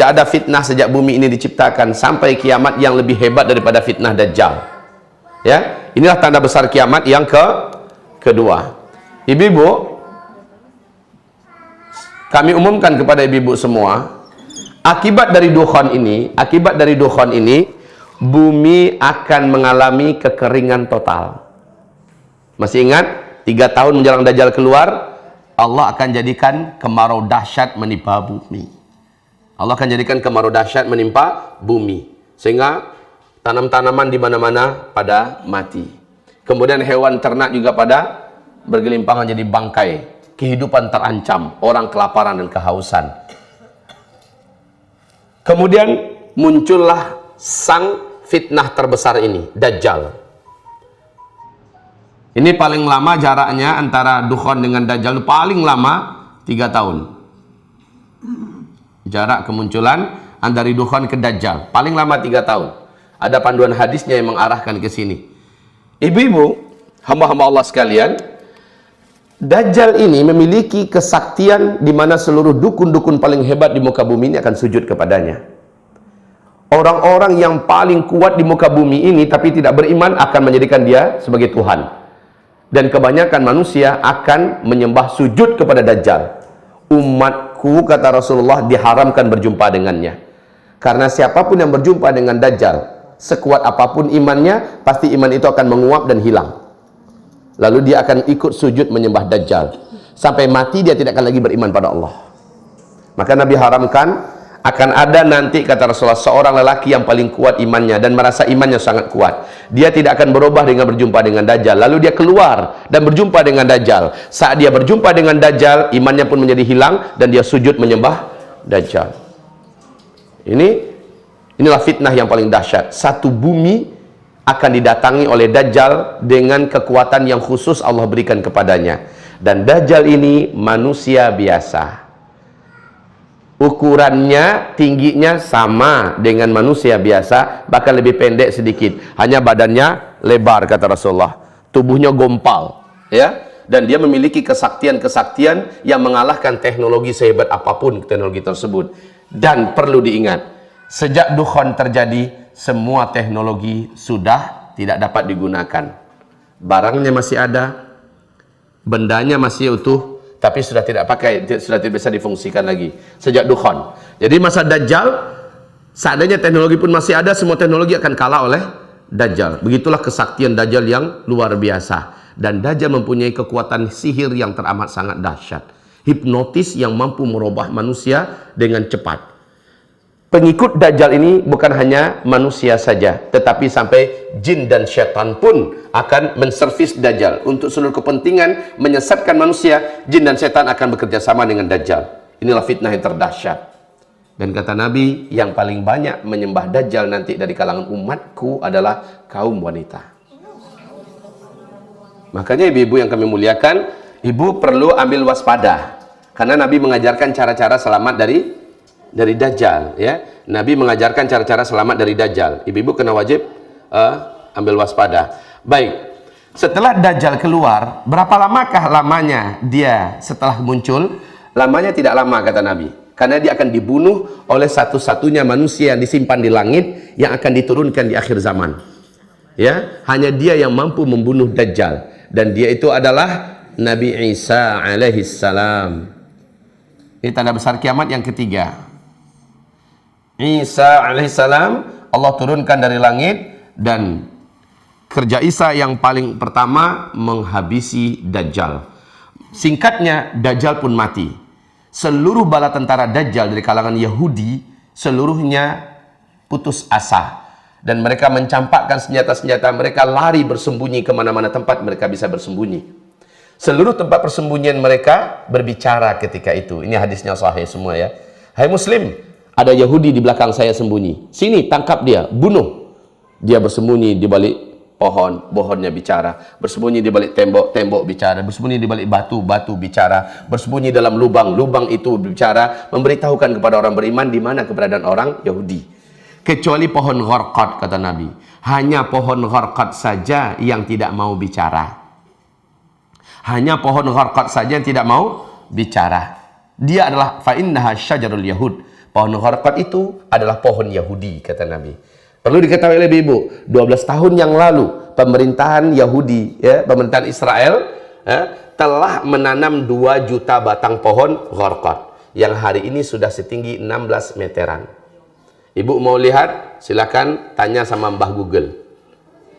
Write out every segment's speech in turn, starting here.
tidak ada fitnah sejak bumi ini diciptakan sampai kiamat yang lebih hebat daripada fitnah Dajjal. Ya, inilah tanda besar kiamat yang kedua. Ibu-ibu, kami umumkan kepada ibu-ibu semua, akibat dari dukhan ini, bumi akan mengalami kekeringan total. Masih ingat? 3 tahun menjelang Dajjal keluar, Allah akan jadikan kemarau dahsyat menimpa bumi. Allah akan jadikan kemarau dahsyat menimpa bumi, sehingga tanam-tanaman di mana-mana pada mati. Kemudian hewan ternak juga pada bergelimpangan jadi bangkai. Kehidupan terancam, orang kelaparan dan kehausan. Kemudian muncullah sang fitnah terbesar ini, Dajjal. Ini paling lama jaraknya antara dukhan dengan Dajjal, paling lama 3 tahun. Jarak kemunculan dari dukhan ke Dajjal paling lama 3 tahun. Ada panduan hadisnya yang mengarahkan ke sini. Ibu-ibu, hamba-hamba Allah sekalian, Dajjal ini memiliki kesaktian di mana seluruh dukun-dukun paling hebat di muka bumi ini akan sujud kepadanya. Orang-orang yang paling kuat di muka bumi ini tapi tidak beriman akan menjadikan dia sebagai Tuhan. Dan kebanyakan manusia akan menyembah sujud kepada Dajjal. Umatku, kata Rasulullah, diharamkan berjumpa dengannya. Karena siapapun yang berjumpa dengan Dajjal, sekuat apapun imannya, pasti iman itu akan menguap dan hilang. Lalu dia akan ikut sujud menyembah Dajjal. Sampai mati dia tidak akan lagi beriman pada Allah. Maka Nabi haramkan, akan ada nanti, kata Rasulullah, seorang lelaki yang paling kuat imannya dan merasa imannya sangat kuat. Dia tidak akan berubah dengan berjumpa dengan Dajjal. Lalu dia keluar dan berjumpa dengan Dajjal. Saat dia berjumpa dengan Dajjal, imannya pun menjadi hilang dan dia sujud menyembah Dajjal. Inilah fitnah yang paling dahsyat. Satu bumi akan didatangi oleh Dajjal dengan kekuatan yang khusus Allah berikan kepadanya. Dan Dajjal ini manusia biasa. Ukurannya, tingginya sama dengan manusia biasa, bahkan lebih pendek sedikit. Hanya badannya lebar, kata Rasulullah. Tubuhnya gompal, ya. Dan dia memiliki kesaktian-kesaktian yang mengalahkan teknologi sehebat apapun teknologi tersebut. Dan perlu diingat, sejak dukhan terjadi, semua teknologi sudah tidak dapat digunakan. Barangnya masih ada, bendanya masih utuh, tapi sudah tidak bisa difungsikan lagi sejak dukhan. Jadi masa Dajjal, seandainya teknologi pun masih ada, semua teknologi akan kalah oleh Dajjal. Begitulah kesaktian Dajjal yang luar biasa. Dan Dajjal mempunyai kekuatan sihir yang teramat sangat dahsyat. Hipnotis yang mampu merubah manusia dengan cepat. Pengikut Dajjal ini bukan hanya manusia saja, tetapi sampai jin dan syaitan pun akan menservis Dajjal. Untuk seluruh kepentingan menyesatkan manusia, jin dan syaitan akan bekerja sama dengan Dajjal. Inilah fitnah yang terdahsyat. Dan kata Nabi, yang paling banyak menyembah Dajjal nanti dari kalangan umatku adalah kaum wanita. Makanya ibu-ibu yang kami muliakan, ibu perlu ambil waspada. Karena Nabi mengajarkan cara-cara selamat dari Dajjal, ya. Nabi mengajarkan cara-cara selamat dari Dajjal. Ibu-ibu kena wajib ambil waspada. Baik, setelah Dajjal keluar, berapa lamakah lamanya dia setelah muncul? Lamanya tidak lama, kata Nabi. Karena dia akan dibunuh oleh satu-satunya manusia yang disimpan di langit yang akan diturunkan di akhir zaman. Ya, hanya dia yang mampu membunuh Dajjal, dan dia itu adalah Nabi Isa alaihissalam. Ini tanda besar kiamat yang ketiga. Isa alaihissalam Allah turunkan dari langit, dan kerja Isa yang paling pertama menghabisi Dajjal. Singkatnya, Dajjal pun mati. Seluruh bala tentara Dajjal dari kalangan Yahudi seluruhnya putus asa, dan mereka mencampakkan senjata-senjata mereka, lari bersembunyi kemana-mana tempat mereka bisa bersembunyi. Seluruh tempat persembunyian mereka berbicara ketika itu. Ini hadisnya sahih semua, ya. Hai Muslim, ada Yahudi di belakang saya sembunyi. Sini, tangkap dia, bunuh. Dia bersembunyi di balik pohon, pohonnya bicara. Bersembunyi di balik tembok, tembok bicara. Bersembunyi di balik batu, batu bicara. Bersembunyi dalam lubang, lubang itu bicara. Memberitahukan kepada orang beriman di mana keberadaan orang Yahudi. Kecuali pohon gharqad, kata Nabi. Hanya pohon gharqad saja yang tidak mau bicara. Hanya pohon gharqad saja yang tidak mau bicara. Dia adalah fa'innaha syajarul Yahud. Pohon Gharqad itu adalah pohon Yahudi, kata Nabi. Perlu diketahui oleh ibu, 12 tahun yang lalu pemerintahan Yahudi, ya, pemerintahan Israel, telah menanam 2 juta batang pohon Gharqad yang hari ini sudah setinggi 16 meteran. Ibu mau lihat, silakan tanya sama Mbah Google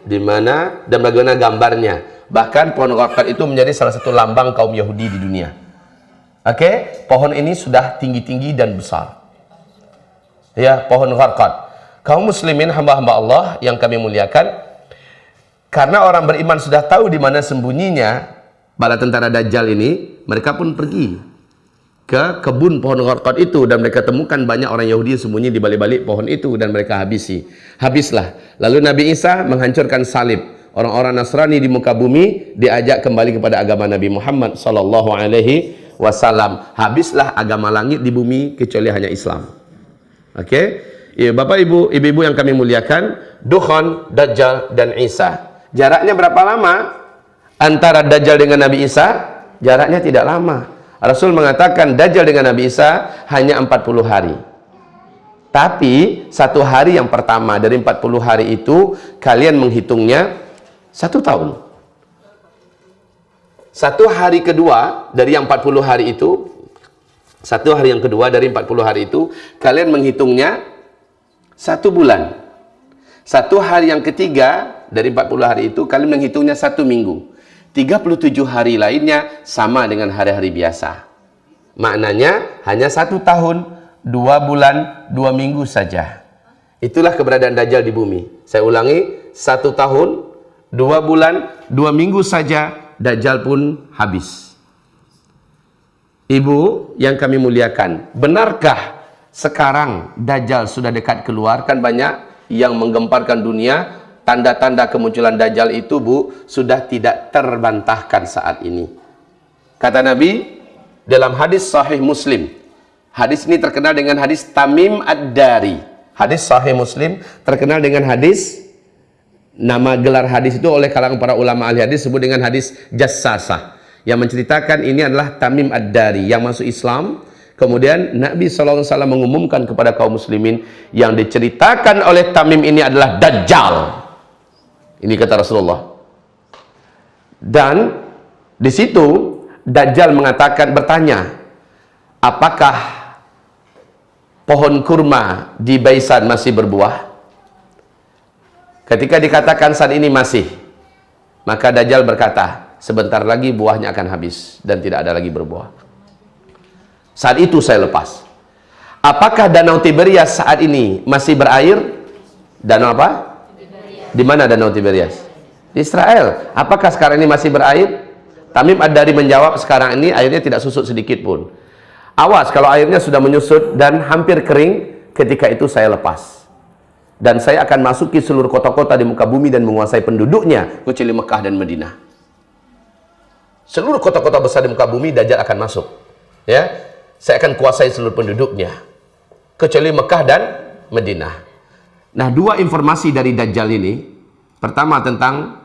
di mana dan bagaimana gambarnya. Bahkan pohon Gharqad itu menjadi salah satu lambang kaum Yahudi di dunia. Oke, pohon ini sudah tinggi-tinggi dan besar. Ya, pohon Gharqad. Kaum muslimin, hamba-hamba Allah yang kami muliakan, karena orang beriman sudah tahu di mana sembunyinya bala tentara Dajjal ini, mereka pun pergi ke kebun pohon Gharqad itu dan mereka temukan banyak orang Yahudi sembunyi di balik-balik pohon itu dan mereka habisi. Habislah. Lalu Nabi Isa menghancurkan salib. Orang-orang Nasrani di muka bumi diajak kembali kepada agama Nabi Muhammad sallallahu alaihi wasallam. Habislah agama langit di bumi kecuali hanya Islam. Oke? Ya, Bapak Ibu, ibu-ibu yang kami muliakan, Dukhan, Dajjal dan Isa. Jaraknya berapa lama antara Dajjal dengan Nabi Isa? Jaraknya tidak lama. Rasul mengatakan Dajjal dengan Nabi Isa hanya 40 hari. Tapi 1 hari yang pertama dari 40 hari itu kalian menghitungnya 1 tahun. 1 hari kedua dari yang 40 hari itu, 1 hari yang kedua dari 40 hari itu kalian menghitungnya 1 bulan. 1 hari yang ketiga dari 40 hari itu kalian menghitungnya 1 minggu. 37 hari lainnya sama dengan hari-hari biasa. Maknanya hanya 1 tahun, 2 bulan, 2 minggu saja. Itulah keberadaan Dajjal di bumi. Saya ulangi, 1 tahun, 2 bulan, 2 minggu saja Dajjal pun habis. Ibu yang kami muliakan, benarkah sekarang Dajjal sudah dekat keluar? Kan banyak yang menggemparkan dunia, tanda-tanda kemunculan Dajjal itu, Bu, sudah tidak terbantahkan saat ini. Kata Nabi dalam hadis sahih Muslim. Hadis ini terkenal dengan hadis Tamim Ad-Dari. Hadis sahih Muslim terkenal dengan hadis, nama gelar hadis itu oleh kalangan para ulama ahli hadis sebut dengan hadis Jassasah, yang menceritakan ini adalah Tamim Ad-Dari yang masuk Islam. Kemudian Nabi SAW mengumumkan kepada kaum muslimin yang diceritakan oleh Tamim ini adalah Dajjal. Ini kata Rasulullah. Dan di situ Dajjal bertanya, apakah pohon kurma di Baisan masih berbuah? Ketika dikatakan saat ini masih, maka Dajjal berkata, sebentar lagi buahnya akan habis dan tidak ada lagi berbuah. Saat itu saya lepas. Apakah Danau Tiberias saat ini masih berair? Danau apa? Di mana Danau Tiberias? Di Israel. Apakah sekarang ini masih berair? Tamim Ad-Dari menjawab, sekarang ini airnya tidak susut sedikit pun. Awas kalau airnya sudah menyusut dan hampir kering, ketika itu saya lepas. Dan saya akan masuki seluruh kota-kota di muka bumi dan menguasai penduduknya, kecuali Mekah dan Madinah. Seluruh kota-kota besar di muka bumi Dajjal akan masuk. Ya. Saya akan kuasai seluruh penduduknya kecuali Mekah dan Madinah. Nah, 2 informasi dari Dajjal ini. Pertama tentang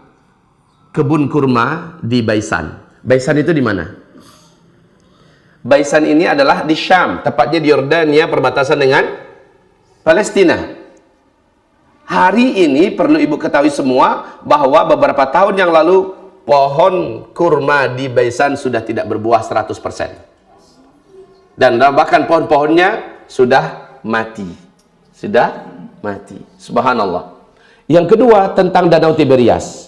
kebun kurma di Baisan. Baisan itu di mana? Baisan ini adalah di Syam, tepatnya di Yordania, perbatasan dengan Palestina. Hari ini perlu ibu ketahui semua bahwa beberapa tahun yang lalu pohon kurma di Baisan sudah tidak berbuah 100%. Dan bahkan pohon-pohonnya sudah mati. Sudah mati. Subhanallah. Yang kedua tentang Danau Tiberias.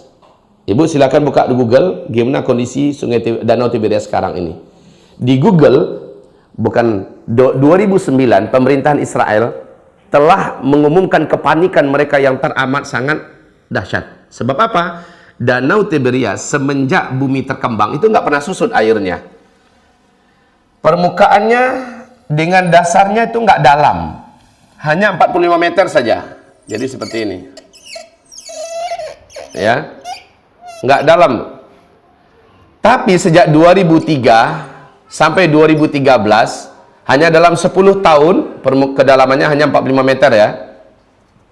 Ibu silakan buka di Google gimana kondisi Danau Tiberias sekarang ini. Di Google, 2009 pemerintahan Israel telah mengumumkan kepanikan mereka yang teramat sangat dahsyat. Sebab apa? Danau Tiberias semenjak bumi terkembang itu nggak pernah susut airnya. Permukaannya dengan dasarnya itu nggak dalam, hanya 45 meter saja. Jadi seperti ini, ya, nggak dalam. Tapi sejak 2003 sampai 2013, hanya dalam 10 tahun kedalamannya hanya 45 meter ya,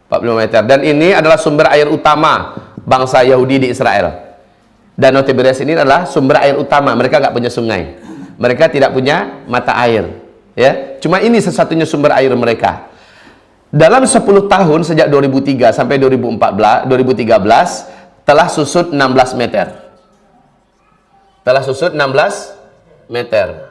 45 meter. Dan ini adalah sumber air utama bangsa Yahudi di Israel. Danau Tiberias ini adalah sumber air utama. Mereka nggak punya sungai. Mereka tidak punya mata air. Ya, cuma ini sesatunya sumber air mereka. Dalam 10 tahun sejak 2003 sampai 2013 telah susut 16 meter. Telah susut 16 meter.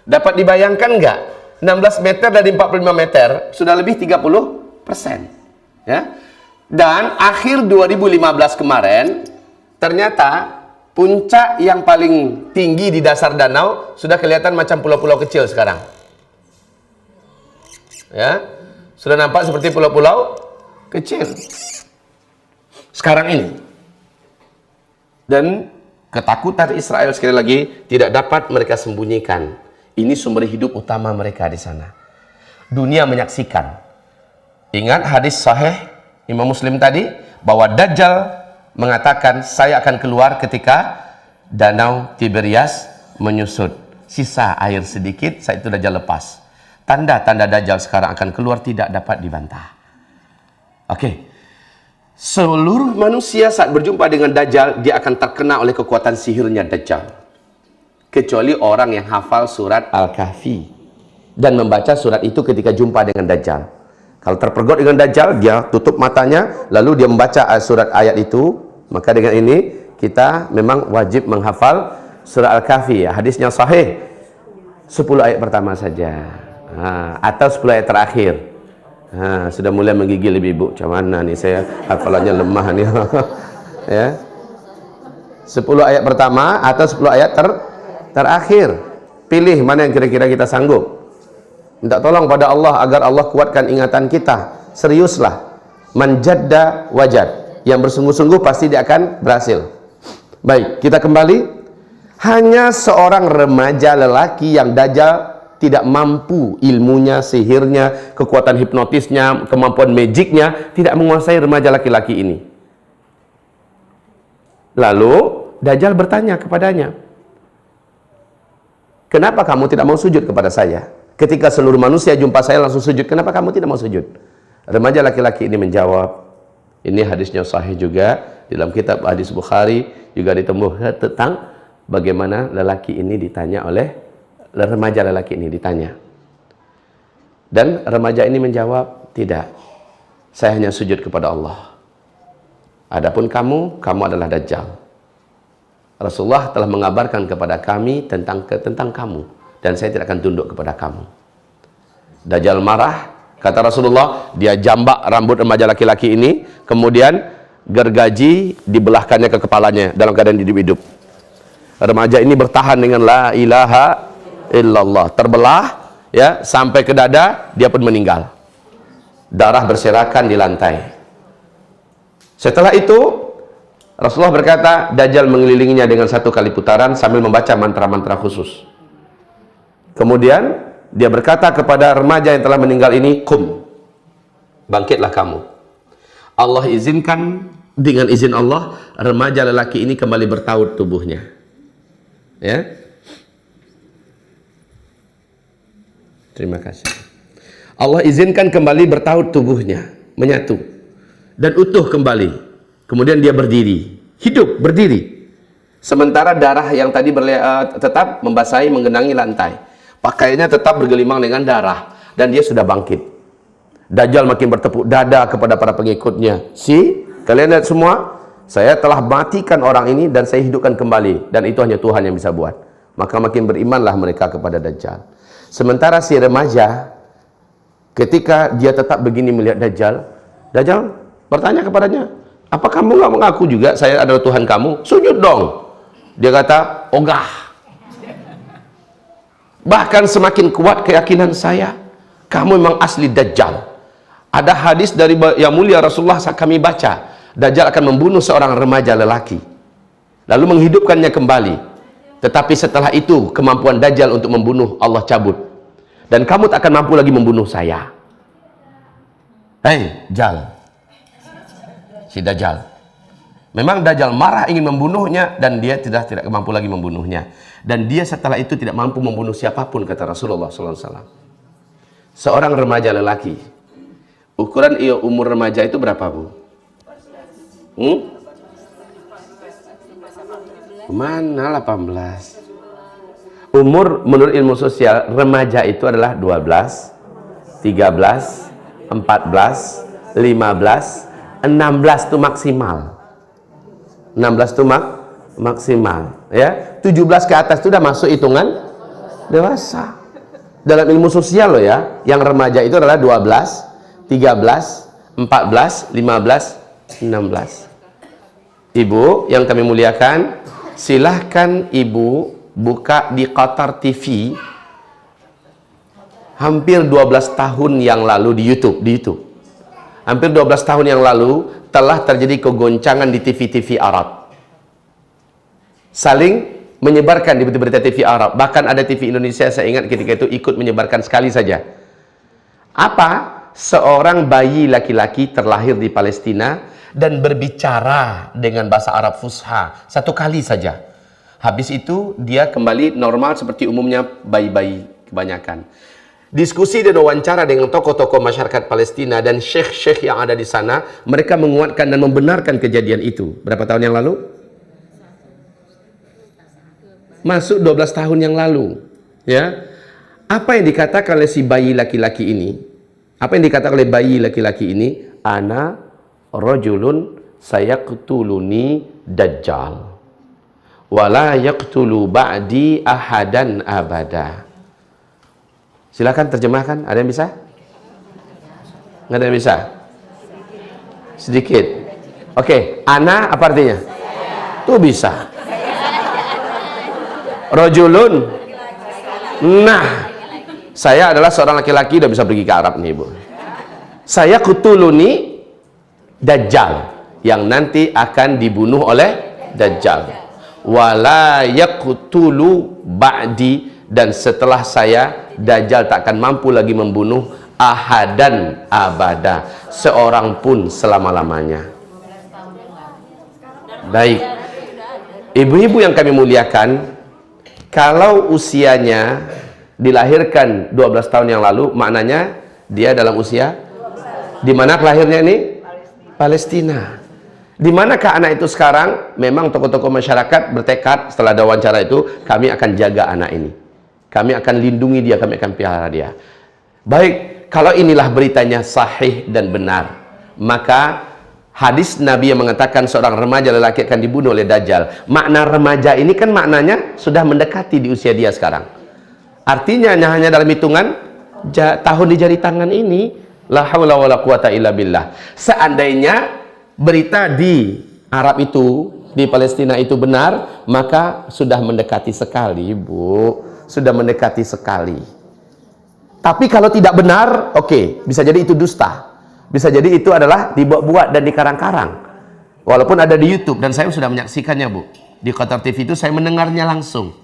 Dapat dibayangkan nggak? 16 meter dari 45 meter sudah lebih 30%. Ya. Dan akhir 2015 kemarin ternyata puncak yang paling tinggi di dasar danau sudah kelihatan macam pulau-pulau kecil sekarang. Ya. Sudah nampak seperti pulau-pulau kecil sekarang ini. Dan ketakutan Israel sekali lagi tidak dapat mereka sembunyikan. Ini sumber hidup utama mereka di sana. Dunia menyaksikan. Ingat hadis sahih Imam Muslim tadi bahwa Dajjal mengatakan saya akan keluar ketika danau Tiberias menyusut. Sisa air sedikit, saat itu Dajjal lepas. Tanda-tanda Dajjal sekarang akan keluar tidak dapat dibantah. Oke. Seluruh manusia saat berjumpa dengan Dajjal, dia akan terkena oleh kekuatan sihirnya Dajjal. Kecuali orang yang hafal surat Al-Kahfi dan membaca surat itu ketika jumpa dengan Dajjal. Kalau terpergok dengan Dajjal, dia tutup matanya, lalu dia membaca surat ayat itu, maka dengan ini kita memang wajib menghafal surat Al-Kahfi. Ya. Hadisnya sahih. 10 ayat pertama saja. Atau 10 ayat terakhir. Sudah mulai menggigil ibu-ibu. Macam mana nih saya hafalannya lemah nih. Ya. 10 ayat pertama atau 10 ayat terakhir. Pilih mana yang kira-kira kita sanggup. Minta tolong pada Allah agar Allah kuatkan ingatan kita. Seriuslah. Man jadda wajad. Yang bersungguh-sungguh pasti dia akan berhasil. Baik, kita kembali. Hanya seorang remaja lelaki yang Dajjal tidak mampu ilmunya, sihirnya, kekuatan hipnotisnya, kemampuan magicnya, tidak menguasai remaja laki-laki ini. Lalu Dajjal bertanya kepadanya, kenapa kamu tidak mau sujud kepada saya? Ketika seluruh manusia jumpa saya langsung sujud, kenapa kamu tidak mau sujud? Remaja laki-laki ini menjawab, ini hadisnya sahih juga, dalam kitab hadis Bukhari juga ditemukan tentang bagaimana lelaki ini ditanya oleh remaja lelaki ini ditanya. Dan remaja ini menjawab, tidak. Saya hanya sujud kepada Allah. Adapun kamu adalah Dajjal. Rasulullah telah mengabarkan kepada kami tentang kamu. Dan saya tidak akan tunduk kepada kamu. Dajjal marah. Kata Rasulullah, dia jambak rambut remaja laki-laki ini. Kemudian gergaji dibelahkannya ke kepalanya dalam keadaan hidup-hidup. Remaja ini bertahan dengan la ilaha illallah, terbelah ya sampai ke dada, dia pun meninggal. Darah berserakan di lantai. Setelah itu Rasulullah berkata, Dajjal mengelilinginya dengan 1 kali putaran sambil membaca mantra-mantra khusus. Kemudian dia berkata kepada remaja yang telah meninggal ini, kum, bangkitlah kamu. Allah izinkan, dengan izin Allah remaja lelaki ini kembali bertaut tubuhnya. Ya. Terima kasih. Allah izinkan kembali bertaut tubuhnya, menyatu dan utuh kembali. Kemudian dia berdiri, hidup berdiri. Sementara darah yang tadi tetap membasahi, menggenangi lantai. Pakaiannya tetap bergelimang dengan darah dan dia sudah bangkit. Dajjal makin bertepuk dada kepada para pengikutnya. Kalian lihat semua, saya telah matikan orang ini dan saya hidupkan kembali, dan itu hanya Tuhan yang bisa buat. Maka makin berimanlah mereka kepada Dajjal. Sementara si remaja, ketika dia tetap begini melihat Dajjal, Dajjal bertanya kepadanya, apa kamu nggak mengaku juga saya adalah Tuhan kamu? Sujud dong. Dia kata, ogah. Bahkan semakin kuat keyakinan saya, kamu memang asli Dajjal. Ada hadis dari yang mulia Rasulullah kami baca, Dajjal akan membunuh seorang remaja lelaki, lalu menghidupkannya kembali. Tetapi setelah itu kemampuan Dajjal untuk membunuh Allah cabut, dan kamu tak akan mampu lagi membunuh saya. Hei Jal, si Dajjal. Memang Dajjal marah ingin membunuhnya, dan dia tidak mampu lagi membunuhnya. Dan dia setelah itu tidak mampu membunuh siapapun, kata Rasulullah SAW. Seorang remaja lelaki, ukuran umur remaja itu berapa, Bu? Mana 18? Umur menurut ilmu sosial, remaja itu adalah 12, 13, 14, 15, 16 itu maksimal. 16 itu maksimal, ya. 17 ke atas itu udah masuk hitungan dewasa. Dalam ilmu sosial loh ya, yang remaja itu adalah 12, 13, 14, 15, 16. Ibu yang kami muliakan, silahkan ibu buka di Qatar TV hampir 12 tahun yang lalu di YouTube. Hampir 12 tahun yang lalu telah terjadi kegoncangan di TV-TV Arab. Saling menyebarkan di berita TV Arab. Bahkan ada TV Indonesia, saya ingat ketika itu ikut menyebarkan sekali saja. Apa? Seorang bayi laki-laki terlahir di Palestina dan berbicara dengan bahasa Arab Fusha satu kali saja. Habis itu dia kembali normal seperti umumnya bayi-bayi kebanyakan. Diskusi dan wawancara dengan tokoh-tokoh masyarakat Palestina dan syekh-syekh yang ada di sana, mereka menguatkan dan membenarkan kejadian itu. Berapa tahun yang lalu? Masuk 12 tahun yang lalu. Ya. Apa yang dikatakan oleh si bayi laki-laki ini? Apa yang dikatakan oleh bayi laki-laki ini? Ana rajulun sayaqtuluni dajjal wala yaqtulu ba'di ahadan abada. Silakan terjemahkan. Ada yang bisa? Nggak ada yang bisa? Sedikit. Oke, ana apa artinya? Tuh bisa. Rajulun. Nah, saya adalah seorang laki-laki, udah bisa pergi ke Arab nih, Ibu. Saya kutuluni Dajjal, yang nanti akan dibunuh oleh Dajjal. Wala yaqtulu ba'di, dan setelah saya Dajjal tak akan mampu lagi membunuh ahadan abada, seorang pun selama-lamanya. Baik, ibu-ibu yang kami muliakan, kalau usianya dilahirkan 12 tahun yang lalu, maknanya dia dalam usia, di mana lahirnya ini? Palestina. Di manakah anak itu sekarang? Memang tokoh-tokoh masyarakat bertekad setelah ada wawancara itu, kami akan jaga anak ini. Kami akan lindungi dia, kami akan pelihara dia. Baik, kalau inilah beritanya sahih dan benar, maka hadis Nabi yang mengatakan seorang remaja lelaki akan dibunuh oleh Dajjal. Makna remaja ini kan maknanya sudah mendekati di usia dia sekarang. Artinya hanya dalam hitungan tahun di jari tangan ini. La haula wala quwata illa billah. Seandainya berita di Arab itu, di Palestina itu benar, maka sudah mendekati sekali, Bu. Sudah mendekati sekali. Tapi kalau tidak benar, oke, bisa jadi itu dusta. Bisa jadi itu adalah dibuat-buat dan dikarang-karang. Walaupun ada di YouTube dan saya sudah menyaksikannya, Bu. Di Qatar TV itu saya mendengarnya langsung.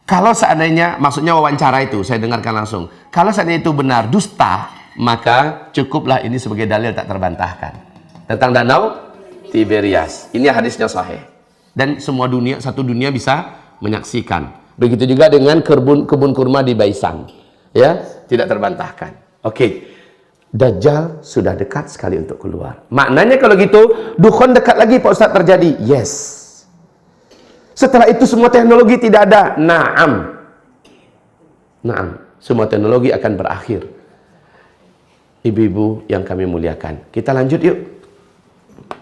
Kalau seandainya, maksudnya wawancara itu saya dengarkan langsung. Kalau seandainya itu benar dusta, maka cukuplah ini sebagai dalil tak terbantahkan tentang danau Tiberias. Ini hadisnya sahih dan semua dunia, satu dunia bisa menyaksikan. Begitu juga dengan kebun kurma di Baisan, ya, tidak terbantahkan. Oke, Dajjal sudah dekat sekali untuk keluar. Maknanya kalau gitu, dukhon dekat lagi Pak Ustadz terjadi. Yes. Setelah itu semua teknologi tidak ada. Naam. Semua teknologi akan berakhir. Ibu-ibu yang kami muliakan, kita lanjut yuk.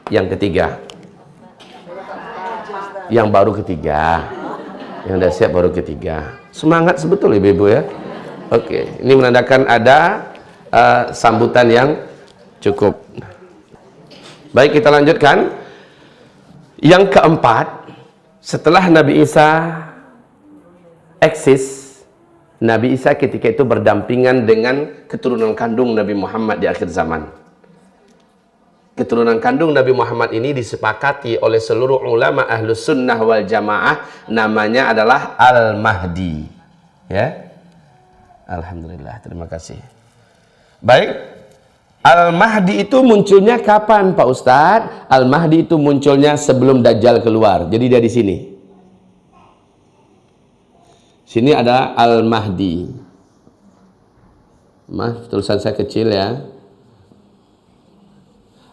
Yang ketiga, yang baru ketiga, yang udah siap baru ketiga. Semangat sebetul ibu-ibu ya. Oke, ini menandakan ada sambutan yang cukup. Baik, kita lanjutkan. Yang keempat, setelah Nabi Isa eksis, Nabi Isa ketika itu berdampingan dengan keturunan kandung Nabi Muhammad di akhir zaman. Keturunan kandung Nabi Muhammad ini disepakati oleh seluruh ulama Ahlus Sunnah wal Jamaah, namanya adalah Al-Mahdi. Ya, alhamdulillah, terima kasih. Baik, Al-Mahdi itu munculnya kapan Pak Ustadz? Al-Mahdi itu munculnya sebelum Dajjal keluar. Jadi dia di sini. Sini ada Al-Mahdi. Maaf, tulisan saya kecil ya.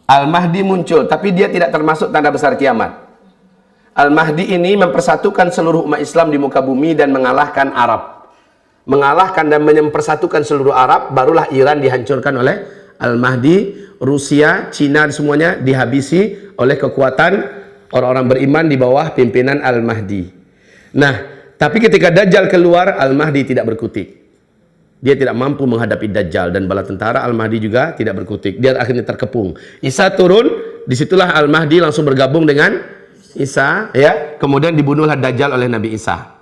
Al-Mahdi muncul, tapi dia tidak termasuk tanda besar kiamat. Al-Mahdi ini mempersatukan seluruh umat Islam di muka bumi dan mengalahkan Arab. Mengalahkan dan mempersatukan seluruh Arab, barulah Iran dihancurkan oleh Al-Mahdi. Rusia, Cina semuanya dihabisi oleh kekuatan orang-orang beriman di bawah pimpinan Al-Mahdi. Nah, tapi ketika Dajjal keluar, Al-Mahdi tidak berkutik. Dia tidak mampu menghadapi Dajjal, dan bala tentara Al-Mahdi juga tidak berkutik. Dia akhirnya terkepung. Isa turun, disitulah Al-Mahdi langsung bergabung dengan Isa, ya. Kemudian dibunuhlah Dajjal oleh Nabi Isa.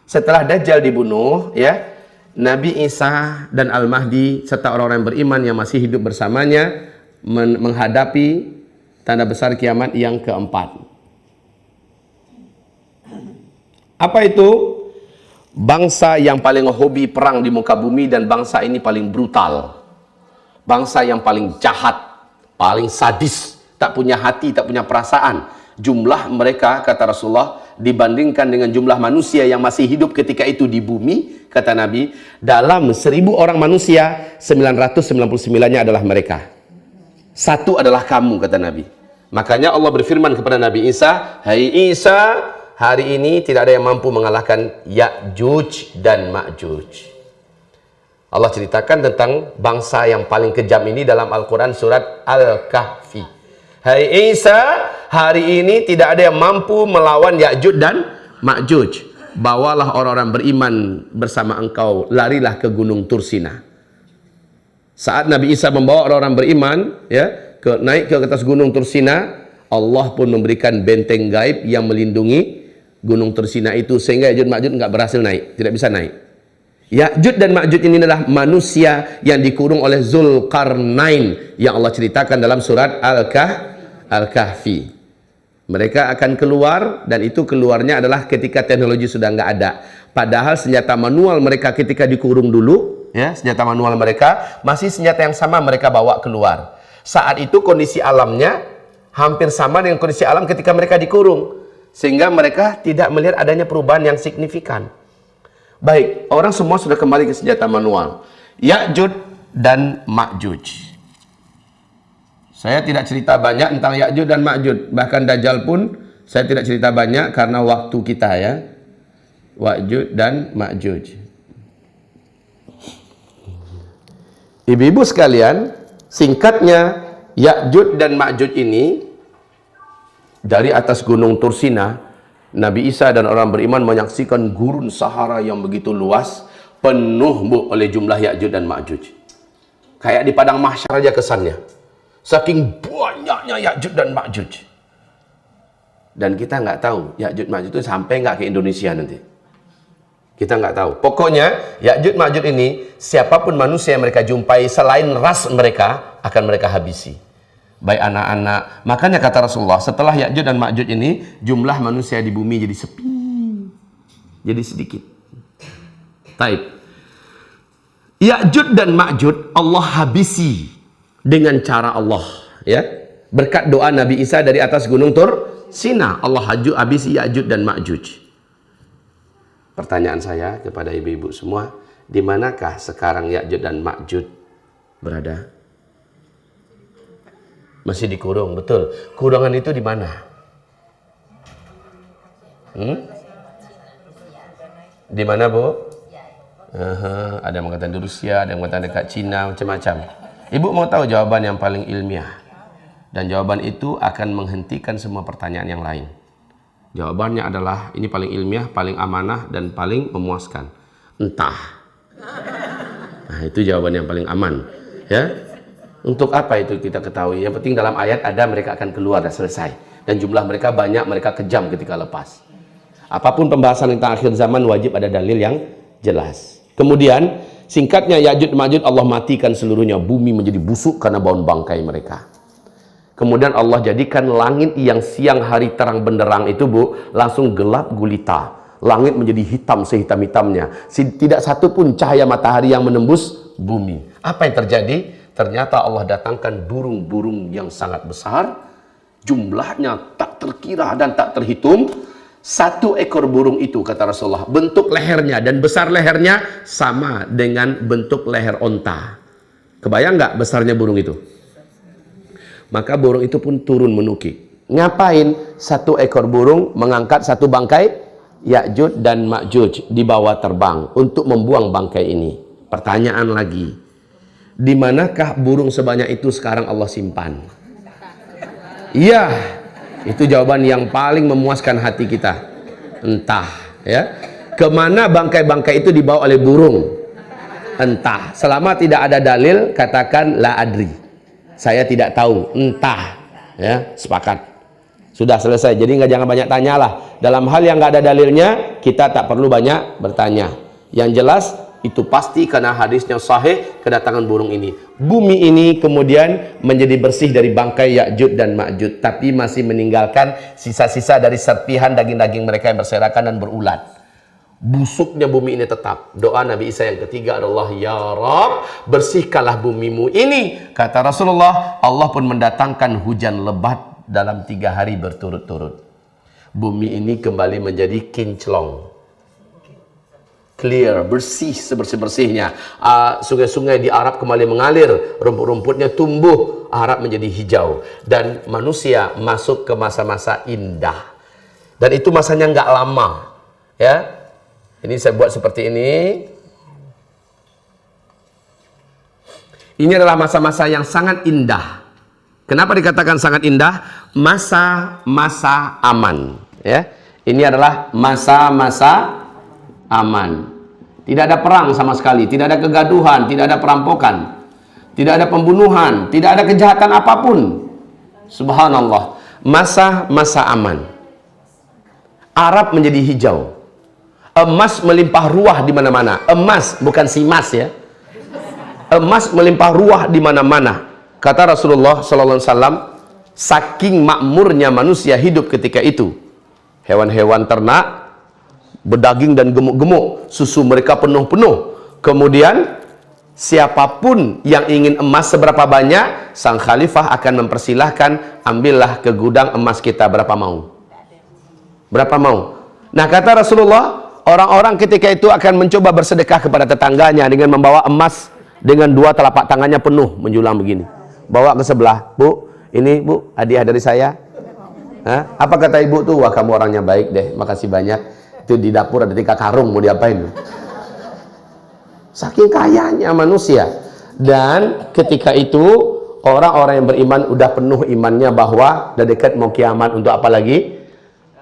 Setelah Dajjal dibunuh, ya, Nabi Isa dan Al-Mahdi serta orang-orang yang beriman yang masih hidup bersamanya menghadapi tanda besar kiamat yang keempat. Apa itu? Bangsa yang paling hobi perang di muka bumi, dan bangsa ini paling brutal. Bangsa yang paling jahat, paling sadis, tak punya hati, tak punya perasaan. Jumlah mereka, kata Rasulullah, dibandingkan dengan jumlah manusia yang masih hidup ketika itu di bumi, kata Nabi, dalam 1000 orang manusia, 999-nya adalah mereka. Satu adalah kamu, kata Nabi. Makanya Allah berfirman kepada Nabi Isa, "Hai Isa, hari ini tidak ada yang mampu mengalahkan Ya'juj dan Ma'juj." Allah ceritakan tentang bangsa yang paling kejam ini dalam Al-Quran surat Al-Kahfi. Hai Isa, hari ini tidak ada yang mampu melawan Ya'juj dan Ma'juj. Bawalah orang-orang beriman bersama engkau, larilah ke gunung Tursina. Saat Nabi Isa membawa orang-orang beriman, ya, naik ke atas gunung Tursina, Allah pun memberikan benteng gaib yang melindungi gunung Tursina itu, sehingga Ya'juj Ma'juj enggak berhasil naik, tidak bisa naik. Ya'juj dan Ma'juj ini adalah manusia yang dikurung oleh Zulkarnain yang Allah ceritakan dalam surat Al-Kahfi. Mereka akan keluar, dan itu keluarnya adalah ketika teknologi sudah enggak ada. Padahal senjata manual mereka ketika dikurung dulu, ya, senjata manual mereka masih senjata yang sama mereka bawa keluar. Saat itu kondisi alamnya hampir sama dengan kondisi alam ketika mereka dikurung, sehingga mereka tidak melihat adanya perubahan yang signifikan. Baik, orang semua sudah kembali ke senjata manual. Ya'juj dan Ma'juj. Saya tidak cerita banyak tentang Ya'juj dan Ma'juj, bahkan Dajjal pun saya tidak cerita banyak karena waktu kita, ya. Ya'juj dan Ma'juj. Ibu-ibu sekalian, singkatnya, Ya'juj dan Ma'juj ini dari atas gunung Tursina, Nabi Isa dan orang beriman menyaksikan gurun Sahara yang begitu luas, penuh oleh jumlah Ya'juj dan Ma'juj. Kayak di padang mahsyar aja kesannya. Saking banyaknya Ya'juj dan Ma'juj. Dan kita nggak tahu Ya'juj Ma'juj itu sampai nggak ke Indonesia nanti. Kita nggak tahu. Pokoknya Ya'juj Ma'juj ini, siapapun manusia yang mereka jumpai selain ras mereka, akan mereka habisi. Baik anak-anak. Makanya kata Rasulullah, setelah Ya'juj dan Ma'juj ini, jumlah manusia di bumi jadi sepi. Jadi sedikit. Taib. Ya'juj dan Ma'juj Allah habisi dengan cara Allah, ya. Berkat doa Nabi Isa dari atas gunung Tursina, Allah habisi Ya'juj dan Ma'juj. Pertanyaan saya kepada ibu-ibu semua, di manakah sekarang Ya'juj dan Ma'juj berada? Masih dikurung, betul. Kurungan itu di mana? Di mana, Bu? Ada yang mengatakan di Rusia, ada yang mengatakan dekat Cina, macam-macam. Ibu mau tahu jawaban yang paling ilmiah, dan jawaban itu akan menghentikan semua pertanyaan yang lain. Jawabannya adalah, ini paling ilmiah, paling amanah, dan paling memuaskan. Entah. Nah, itu jawaban yang paling aman, ya. Untuk apa itu kita ketahui? Yang penting dalam ayat ada mereka akan keluar dan selesai. Dan jumlah mereka banyak, mereka kejam ketika lepas. Apapun pembahasan tentang akhir zaman wajib ada dalil yang jelas. Kemudian singkatnya Ya'juj Ma'juj Allah matikan seluruhnya, bumi menjadi busuk karena bau bangkai mereka. Kemudian Allah jadikan langit yang siang hari terang benderang itu, Bu, langsung gelap gulita. Langit menjadi hitam sehitam-hitamnya. Tidak satu pun cahaya matahari yang menembus bumi. Apa yang terjadi? Ternyata Allah datangkan burung-burung yang sangat besar. Jumlahnya tak terkira dan tak terhitung. Satu ekor burung itu, kata Rasulullah, bentuk lehernya dan besar lehernya sama dengan bentuk leher onta. Kebayang nggak besarnya burung itu? Maka burung itu pun turun menukik. Ngapain? Satu ekor burung mengangkat satu bangkai Ya'juj dan Ma'juj, dibawa terbang untuk membuang bangkai ini. Pertanyaan lagi, di manakah burung sebanyak itu sekarang Allah simpan? Iya, itu jawaban yang paling memuaskan hati kita. Entah, ya. Kemana bangkai-bangkai itu dibawa oleh burung? Entah. Selama tidak ada dalil, katakan la adri. Saya tidak tahu. Entah. Ya, sepakat. Sudah selesai. Jadi jangan banyak tanya lah. Dalam hal yang nggak ada dalilnya, kita tak perlu banyak bertanya. Yang jelas itu pasti karena hadisnya sahih kedatangan burung ini. Bumi ini kemudian menjadi bersih dari bangkai Ya'juj dan Ma'juj, tapi masih meninggalkan sisa-sisa dari serpihan daging-daging mereka yang berserakan dan berulat. Busuknya bumi ini tetap. Doa Nabi Isa yang ketiga adalah, ya Rabb, bersihkanlah bumimu ini. Kata Rasulullah, Allah pun mendatangkan hujan lebat dalam 3 hari berturut-turut. Bumi ini kembali menjadi kinclong, clear, bersih sebersih-bersihnya. Sungai-sungai di Arab kembali mengalir, rumput-rumputnya tumbuh, Arab menjadi hijau, dan manusia masuk ke masa-masa indah. Dan itu masanya nggak lama, ya. Ini saya buat seperti ini. Ini adalah masa-masa yang sangat indah. Kenapa dikatakan sangat indah? Masa-masa aman, ya. Ini adalah masa-masa aman. Tidak ada perang sama sekali, tidak ada kegaduhan, tidak ada perampokan, tidak ada pembunuhan, tidak ada kejahatan apapun. Subhanallah. Masa-masa aman. Arab menjadi hijau. Emas melimpah ruah di mana-mana. Emas, bukan simas, ya. Emas melimpah ruah di mana-mana. Kata Rasulullah sallallahu alaihi wasallam, saking makmurnya manusia hidup ketika itu. Hewan-hewan ternak berdaging dan gemuk-gemuk, susu mereka penuh-penuh. Kemudian siapapun yang ingin emas seberapa banyak, sang khalifah akan mempersilahkan, ambillah ke gudang emas kita berapa mau. Berapa mau? Nah, kata Rasulullah, orang-orang ketika itu akan mencoba bersedekah kepada tetangganya dengan membawa emas dengan 2 telapak tangannya penuh menjulang begini. Bawa ke sebelah, Bu, ini Bu, hadiah dari saya. Hah? Apa kata ibu tuh? Wah, kamu orangnya baik deh, makasih banyak. Itu di dapur ada 3 karung, mau diapain? Saking kayanya manusia. Dan ketika itu orang-orang yang beriman udah penuh imannya bahwa udah dekat mau kiamat, untuk apa lagi?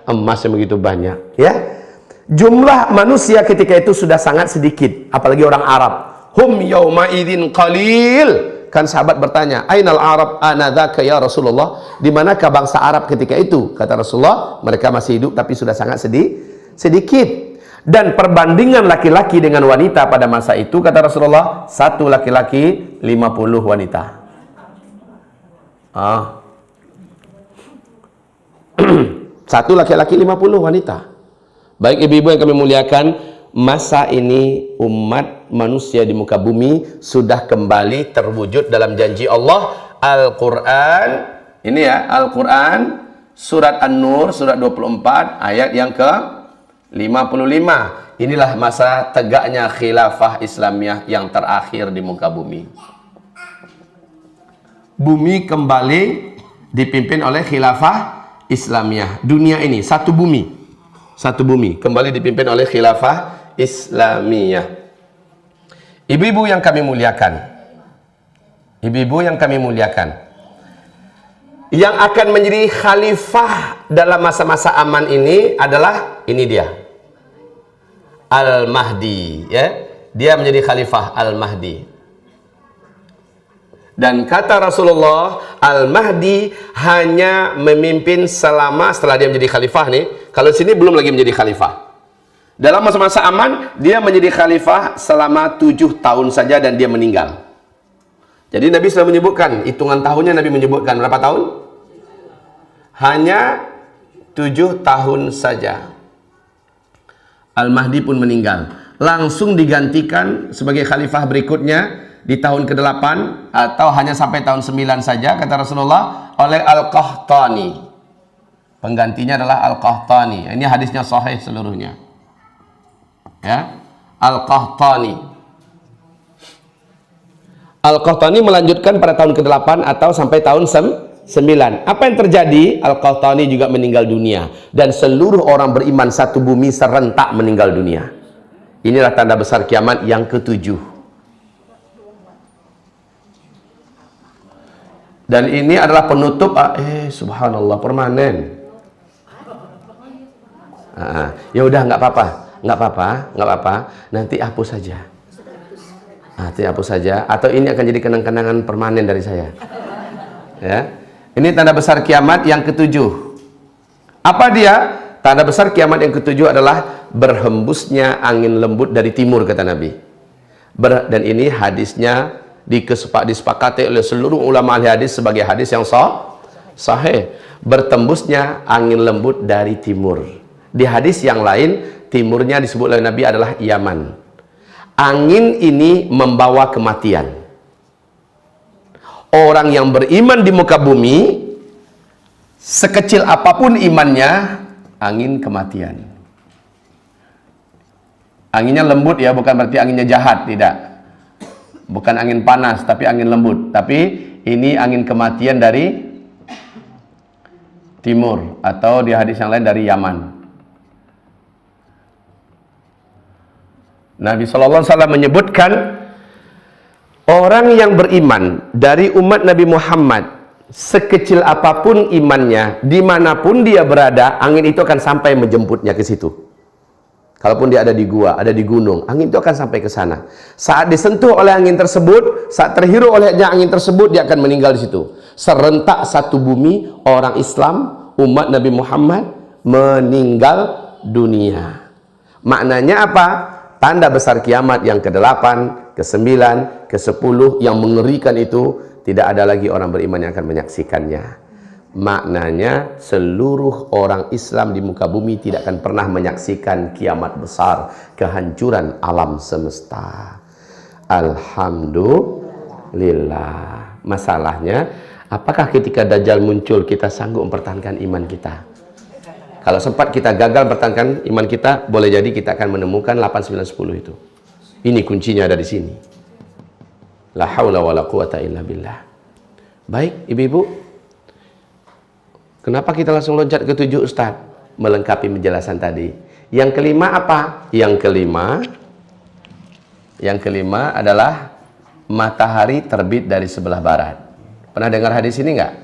Emas yang begitu banyak, ya. Jumlah manusia ketika itu sudah sangat sedikit, apalagi orang Arab. Hum yauma idzin qalil. Kan sahabat bertanya, Ainal Arab anadzaka ya Rasulullah? Di manakah bangsa Arab ketika itu? Kata Rasulullah, mereka masih hidup tapi sudah sangat sedikit. Dan perbandingan laki-laki dengan wanita pada masa itu, kata Rasulullah, 1 laki-laki 50 wanita. Satu laki-laki 50 wanita. Baik ibu-ibu yang kami muliakan, masa ini umat manusia di muka bumi sudah kembali terwujud dalam janji Allah. Al-Quran, ini ya, Al-Quran, surat An-Nur, surat 24, ayat yang ke 55. Inilah masa tegaknya khilafah Islamiyah yang terakhir di muka bumi. Bumi kembali dipimpin oleh khilafah Islamiyah. Dunia ini satu bumi kembali dipimpin oleh khilafah Islamiyah. Ibu-ibu yang kami muliakan, yang akan menjadi khalifah dalam masa-masa aman ini adalah, ini dia, Al-Mahdi, ya. Dia menjadi khalifah Al-Mahdi. Dan kata Rasulullah, Al-Mahdi hanya memimpin setelah dia menjadi khalifah nih. Kalau sini belum lagi menjadi khalifah. Dalam masa-masa aman, dia menjadi khalifah selama 7 tahun saja dan dia meninggal. Jadi Nabi sudah menyebutkan, hitungan tahunnya Nabi menyebutkan berapa tahun? Hanya 7 tahun saja. Al-Mahdi pun meninggal. Langsung digantikan sebagai khalifah berikutnya di tahun ke-8 atau hanya sampai tahun 9 saja, kata Rasulullah, oleh Al-Qahtani. Penggantinya adalah Al-Qahtani. Ini hadisnya sahih seluruhnya, ya. Al-Qahtani Al-Qahtani melanjutkan pada tahun ke-8 atau sampai tahun 9. Apa yang terjadi? Al-Qahtani juga meninggal dunia. Dan seluruh orang beriman satu bumi serentak meninggal dunia. Inilah tanda besar kiamat yang ke-7. Dan ini adalah penutup, subhanallah, permanen. Ya udah, nggak apa-apa. Nanti hapus saja. Nanti hapus saja. Atau ini akan jadi kenang-kenangan permanen dari saya. Ya. Ini tanda besar kiamat yang ke-7. Apa dia? Tanda besar kiamat yang ke-7 adalah berhembusnya angin lembut dari timur, kata Nabi. Dan ini hadisnya disepakati oleh seluruh ulama ahli hadis sebagai hadis yang sahih. Bertembusnya angin lembut dari timur. Di hadis yang lain, timurnya disebut oleh Nabi adalah Yaman. Angin ini membawa kematian. Orang yang beriman di muka bumi, sekecil apapun imannya, angin kematian. Anginnya lembut ya, bukan berarti anginnya jahat, tidak. Bukan angin panas, tapi angin lembut. Tapi ini angin kematian dari timur, atau di hadis yang lain dari Yaman. Nabi SAW menyebutkan, orang yang beriman dari umat Nabi Muhammad, sekecil apapun imannya, dimanapun dia berada, angin itu akan sampai menjemputnya ke situ. Kalaupun dia ada di gua, ada di gunung, angin itu akan sampai ke sana. Saat disentuh oleh angin tersebut, saat terhirup olehnya angin tersebut, dia akan meninggal di situ. Serentak satu bumi, orang Islam, umat Nabi Muhammad, meninggal dunia. Maknanya apa? Tanda besar kiamat yang ke-8, ke-9, ke-10 yang mengerikan itu, tidak ada lagi orang beriman yang akan menyaksikannya. Maknanya seluruh orang Islam di muka bumi tidak akan pernah menyaksikan kiamat besar, kehancuran alam semesta. Alhamdulillah. Masalahnya, apakah ketika Dajjal muncul kita sanggup mempertahankan iman kita? Kalau sempat kita gagal mempertahankan iman kita, boleh jadi kita akan menemukan 8, 9, 10 itu. Ini kuncinya ada di sini. La haula wala quwata illa billah. Baik, ibu-ibu. Kenapa kita langsung loncat ke-7, Ustaz? Melengkapi penjelasan tadi. Yang kelima apa? Yang kelima adalah matahari terbit dari sebelah barat. Pernah dengar hadis ini enggak?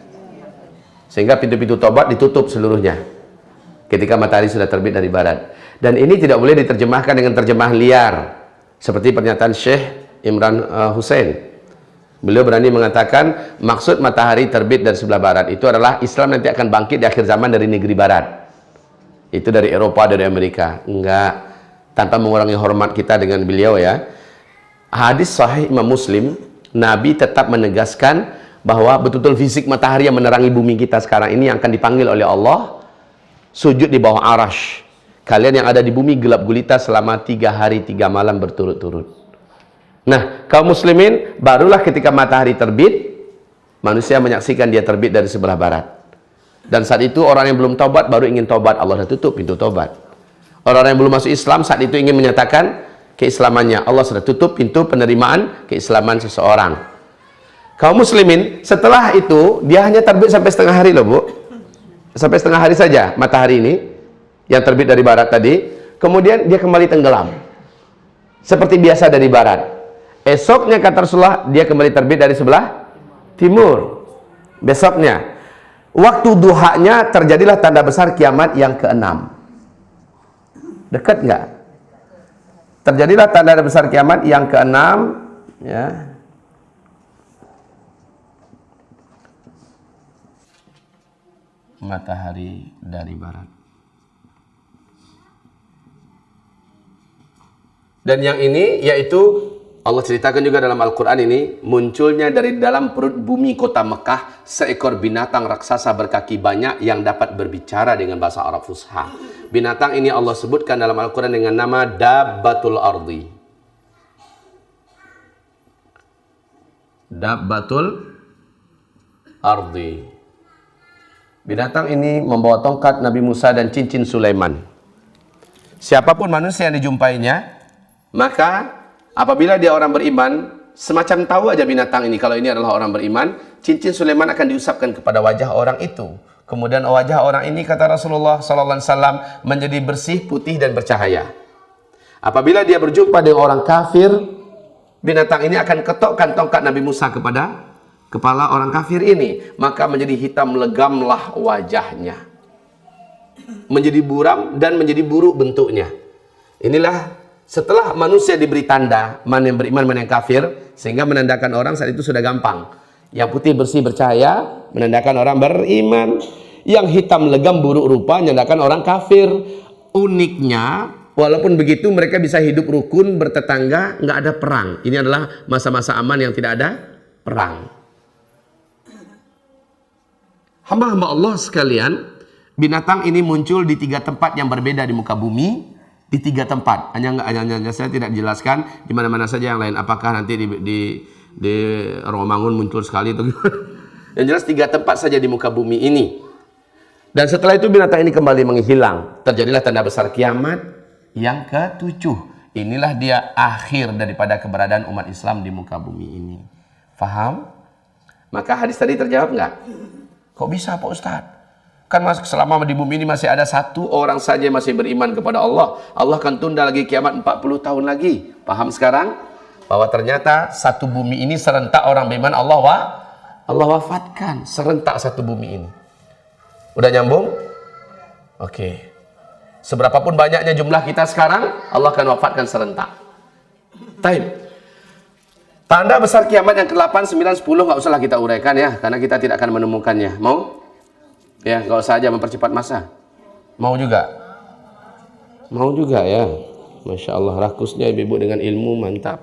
Sehingga pintu-pintu tobat ditutup seluruhnya ketika matahari sudah terbit dari barat. Dan ini tidak boleh diterjemahkan dengan terjemahan liar, seperti pernyataan Syekh Imran Hussein. Beliau berani mengatakan maksud matahari terbit dari sebelah barat itu adalah Islam nanti akan bangkit di akhir zaman dari negeri barat. Itu dari Eropa, dari Amerika. Enggak. Tanpa mengurangi hormat kita dengan beliau ya. Hadis sahih Imam Muslim, Nabi tetap menegaskan bahwa betul-betul fisik matahari yang menerangi bumi kita sekarang ini yang akan dipanggil oleh Allah sujud di bawah arash. Kalian yang ada di bumi gelap gulita selama 3 hari 3 malam berturut-turut. Nah, kaum muslimin, barulah ketika matahari terbit, manusia menyaksikan dia terbit dari sebelah barat. Dan saat itu orang yang belum taubat baru ingin taubat, Allah sudah tutup pintu taubat. Orang yang belum masuk Islam saat itu ingin menyatakan keislamannya, Allah sudah tutup pintu penerimaan keislaman seseorang. Kaum muslimin, setelah itu dia hanya terbit sampai setengah hari loh, Bu. Sampai setengah hari saja matahari ini yang terbit dari barat tadi, kemudian dia kembali tenggelam seperti biasa dari barat. Esoknya kata Rasulullah, dia kembali terbit dari sebelah timur. Besoknya waktu duhanya terjadilah tanda besar kiamat yang ke-6. Dekat nggak? Terjadilah tanda besar kiamat yang ke-6 ya. Matahari dari barat. Dan yang ini yaitu Allah ceritakan juga dalam Al-Quran ini, munculnya dari dalam perut bumi kota Mekah seekor binatang raksasa berkaki banyak yang dapat berbicara dengan bahasa Arab Fusha. Binatang ini Allah sebutkan dalam Al-Quran dengan nama Dabbatul Ardi. Dabbatul Ardi. Binatang ini membawa tongkat Nabi Musa dan cincin Sulaiman. Siapapun manusia yang dijumpainya, maka apabila dia orang beriman, semacam tahu aja binatang ini kalau ini adalah orang beriman, cincin Sulaiman akan diusapkan kepada wajah orang itu. Kemudian wajah orang ini, kata Rasulullah sallallahu alaihi wasallam, menjadi bersih, putih dan bercahaya. Apabila dia berjumpa dengan orang kafir, binatang ini akan ketokkan tongkat Nabi Musa kepada kepala orang kafir ini, maka menjadi hitam legamlah wajahnya, menjadi buram dan menjadi buruk bentuknya. Inilah setelah manusia diberi tanda mana yang beriman mana yang kafir, sehingga menandakan orang saat itu sudah gampang. Yang putih bersih bercahaya menandakan orang beriman, yang hitam legam buruk rupa menandakan orang kafir. Uniknya, walaupun begitu mereka bisa hidup rukun bertetangga, nggak ada perang. Ini adalah masa-masa aman yang tidak ada perang. Hamba-hamba Allah sekalian, binatang ini muncul di 3 tempat yang berbeda di muka bumi. Di 3 tempat, hanya saya tidak jelaskan di mana-mana saja yang lain. Apakah nanti di Romangun muncul sekali itu? Yang jelas 3 tempat saja di muka bumi ini. Dan setelah itu binatang ini kembali menghilang. Terjadilah tanda besar kiamat yang ke-7. Inilah dia akhir daripada keberadaan umat Islam di muka bumi ini. Faham? Maka hadis tadi terjawab nggak? Kok bisa Pak Ustadz? Kan selama di bumi ini masih ada 1 orang saja yang masih beriman kepada Allah. Allah akan tunda lagi kiamat 40 tahun lagi. Paham sekarang? Bahwa ternyata 1 bumi ini serentak orang beriman Allah wafatkan. Serentak 1 bumi ini. Udah nyambung? Oke. Seberapapun banyaknya jumlah kita sekarang, Allah akan wafatkan serentak. Taib. Tanda besar kiamat yang ke-8, 9, 10 nggak usahlah kita uraikan ya, karena kita tidak akan menemukannya. Mau? Ya, nggak usah aja mempercepat masa. Mau juga? Mau juga ya. Masya Allah, rakusnya ibu-ibu dengan ilmu, mantap.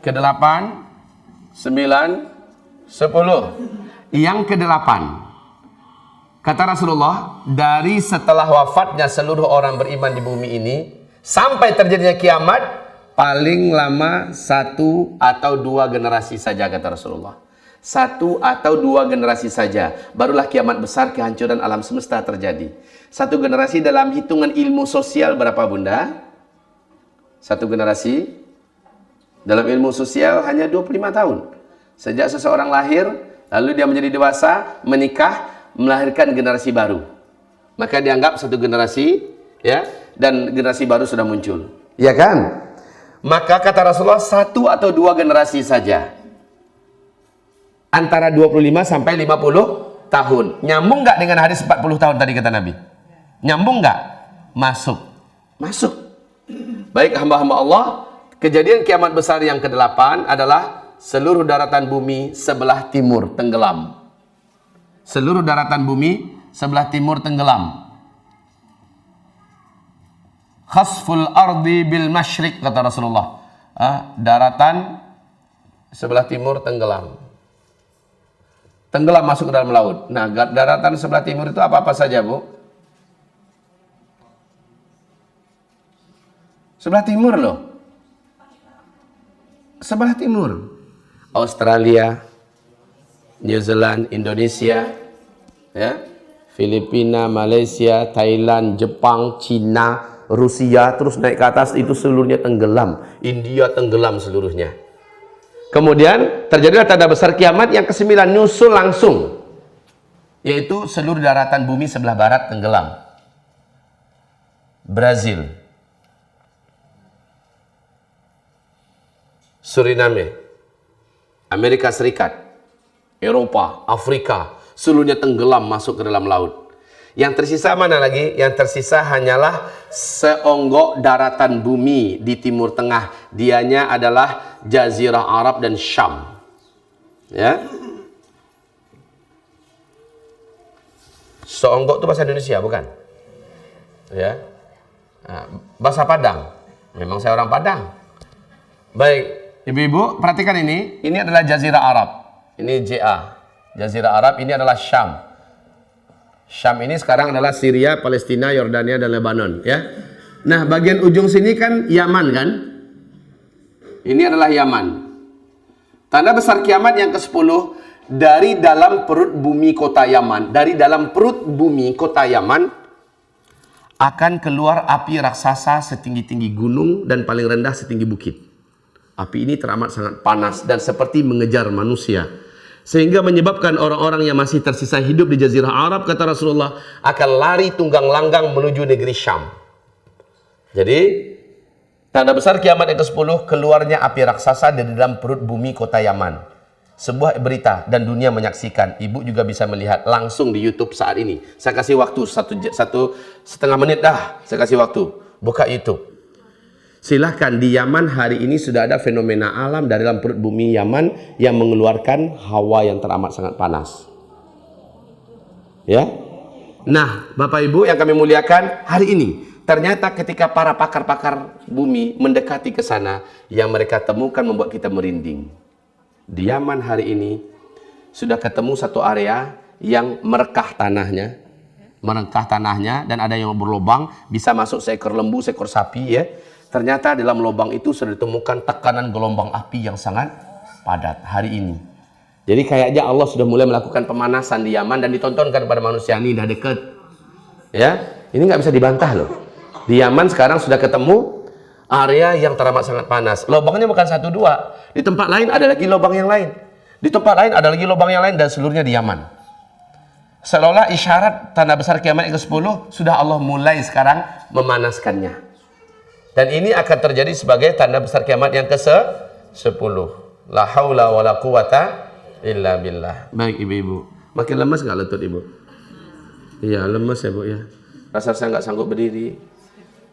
Ke-8, 9, 10. Yang ke-8, kata Rasulullah, dari setelah wafatnya seluruh orang beriman di bumi ini, sampai terjadinya kiamat, paling lama 1 atau 2 generasi saja, kata Rasulullah. 1 atau 2 generasi saja, barulah kiamat besar, kehancuran alam semesta terjadi. 1 generasi dalam hitungan ilmu sosial berapa bunda? 1 generasi dalam ilmu sosial hanya 25 tahun. Sejak seseorang lahir, lalu dia menjadi dewasa, menikah, melahirkan generasi baru. Maka dianggap 1 generasi, ya, dan generasi baru sudah muncul. Ya kan? Maka kata Rasulullah 1 atau 2 generasi saja. Antara 25 sampai 50 tahun. Nyambung nggak dengan hadis 40 tahun tadi kata Nabi? Nyambung nggak? Masuk. Masuk. Baik hamba-hamba Allah, kejadian kiamat besar yang ke-8 adalah seluruh daratan bumi sebelah timur tenggelam. Seluruh daratan bumi sebelah timur tenggelam. Khasful ardi bil masyriq, kata Rasulullah. Daratan sebelah timur tenggelam. Tenggelam masuk ke dalam laut. Nah, daratan sebelah timur itu apa-apa saja, Bu? Sebelah timur loh. Sebelah timur. Australia, New Zealand, Indonesia, ya, Filipina, Malaysia, Thailand, Jepang, Cina, Rusia, terus naik ke atas itu seluruhnya tenggelam. India tenggelam seluruhnya. Kemudian terjadilah tanda besar kiamat yang ke-9 nyusul langsung, yaitu seluruh daratan bumi sebelah barat tenggelam. Brazil, Suriname, Amerika Serikat, Eropa, Afrika, seluruhnya tenggelam masuk ke dalam laut. Yang tersisa mana lagi? Yang tersisa hanyalah seonggok daratan bumi di timur tengah. Dianya adalah Jazirah Arab dan Syam. Ya. Seonggok itu bahasa Indonesia, bukan? Ya. Nah, bahasa Padang. Memang saya orang Padang. Baik, ibu-ibu, perhatikan ini. Ini adalah Jazirah Arab. Ini JA. Jazirah Arab, ini adalah Syam. Syam ini sekarang adalah Syria, Palestina, Yordania, dan Lebanon, ya. Nah, bagian ujung sini kan Yaman, kan? Ini adalah Yaman. Tanda besar kiamat yang ke-10, dari dalam perut bumi kota Yaman, dari dalam perut bumi kota Yaman akan keluar api raksasa setinggi-tinggi gunung dan paling rendah setinggi bukit. Api ini teramat sangat panas dan seperti mengejar manusia. Sehingga menyebabkan orang-orang yang masih tersisa hidup di Jazirah Arab, kata Rasulullah, akan lari tunggang langgang menuju negeri Syam. Jadi, tanda besar kiamat yang ke-10, keluarnya api raksasa dari dalam perut bumi kota Yaman. Sebuah berita dan dunia menyaksikan. Ibu juga bisa melihat langsung di YouTube saat ini. Saya kasih waktu satu setengah menit dah. Saya kasih waktu. Buka YouTube. Silahkan, di Yaman hari ini sudah ada fenomena alam dari dalam perut bumi Yaman yang mengeluarkan hawa yang teramat sangat panas. Ya. Nah, Bapak Ibu yang kami muliakan, hari ini ternyata ketika para pakar-pakar bumi mendekati ke sana, yang mereka temukan membuat kita merinding. Di Yaman hari ini sudah ketemu satu area yang merekah tanahnya, dan ada yang berlubang, bisa masuk seekor lembu, seekor sapi ya. Ternyata dalam lubang itu sudah ditemukan tekanan gelombang api yang sangat padat hari ini. Jadi kayaknya Allah sudah mulai melakukan pemanasan di Yaman dan ditontonkan kepada manusia. Ini dah dekat. Ya, ini nggak bisa dibantah loh. Di Yaman sekarang sudah ketemu area yang teramat sangat panas. Lubangnya bukan 1, 2. Di tempat lain ada lagi lubang yang lain. Di tempat lain ada lagi lubang yang lain, dan seluruhnya di Yaman. Seolah-olah isyarat tanda besar kiamat yang ke-10 sudah Allah mulai sekarang memanaskannya. Dan ini akan terjadi sebagai tanda besar kiamat yang ke-10. La haula wa la quwata illa billah. Baik ibu-ibu. Makin lemas nggak lutut ibu? Iya lemas ya bu ya. Rasa saya nggak sanggup berdiri.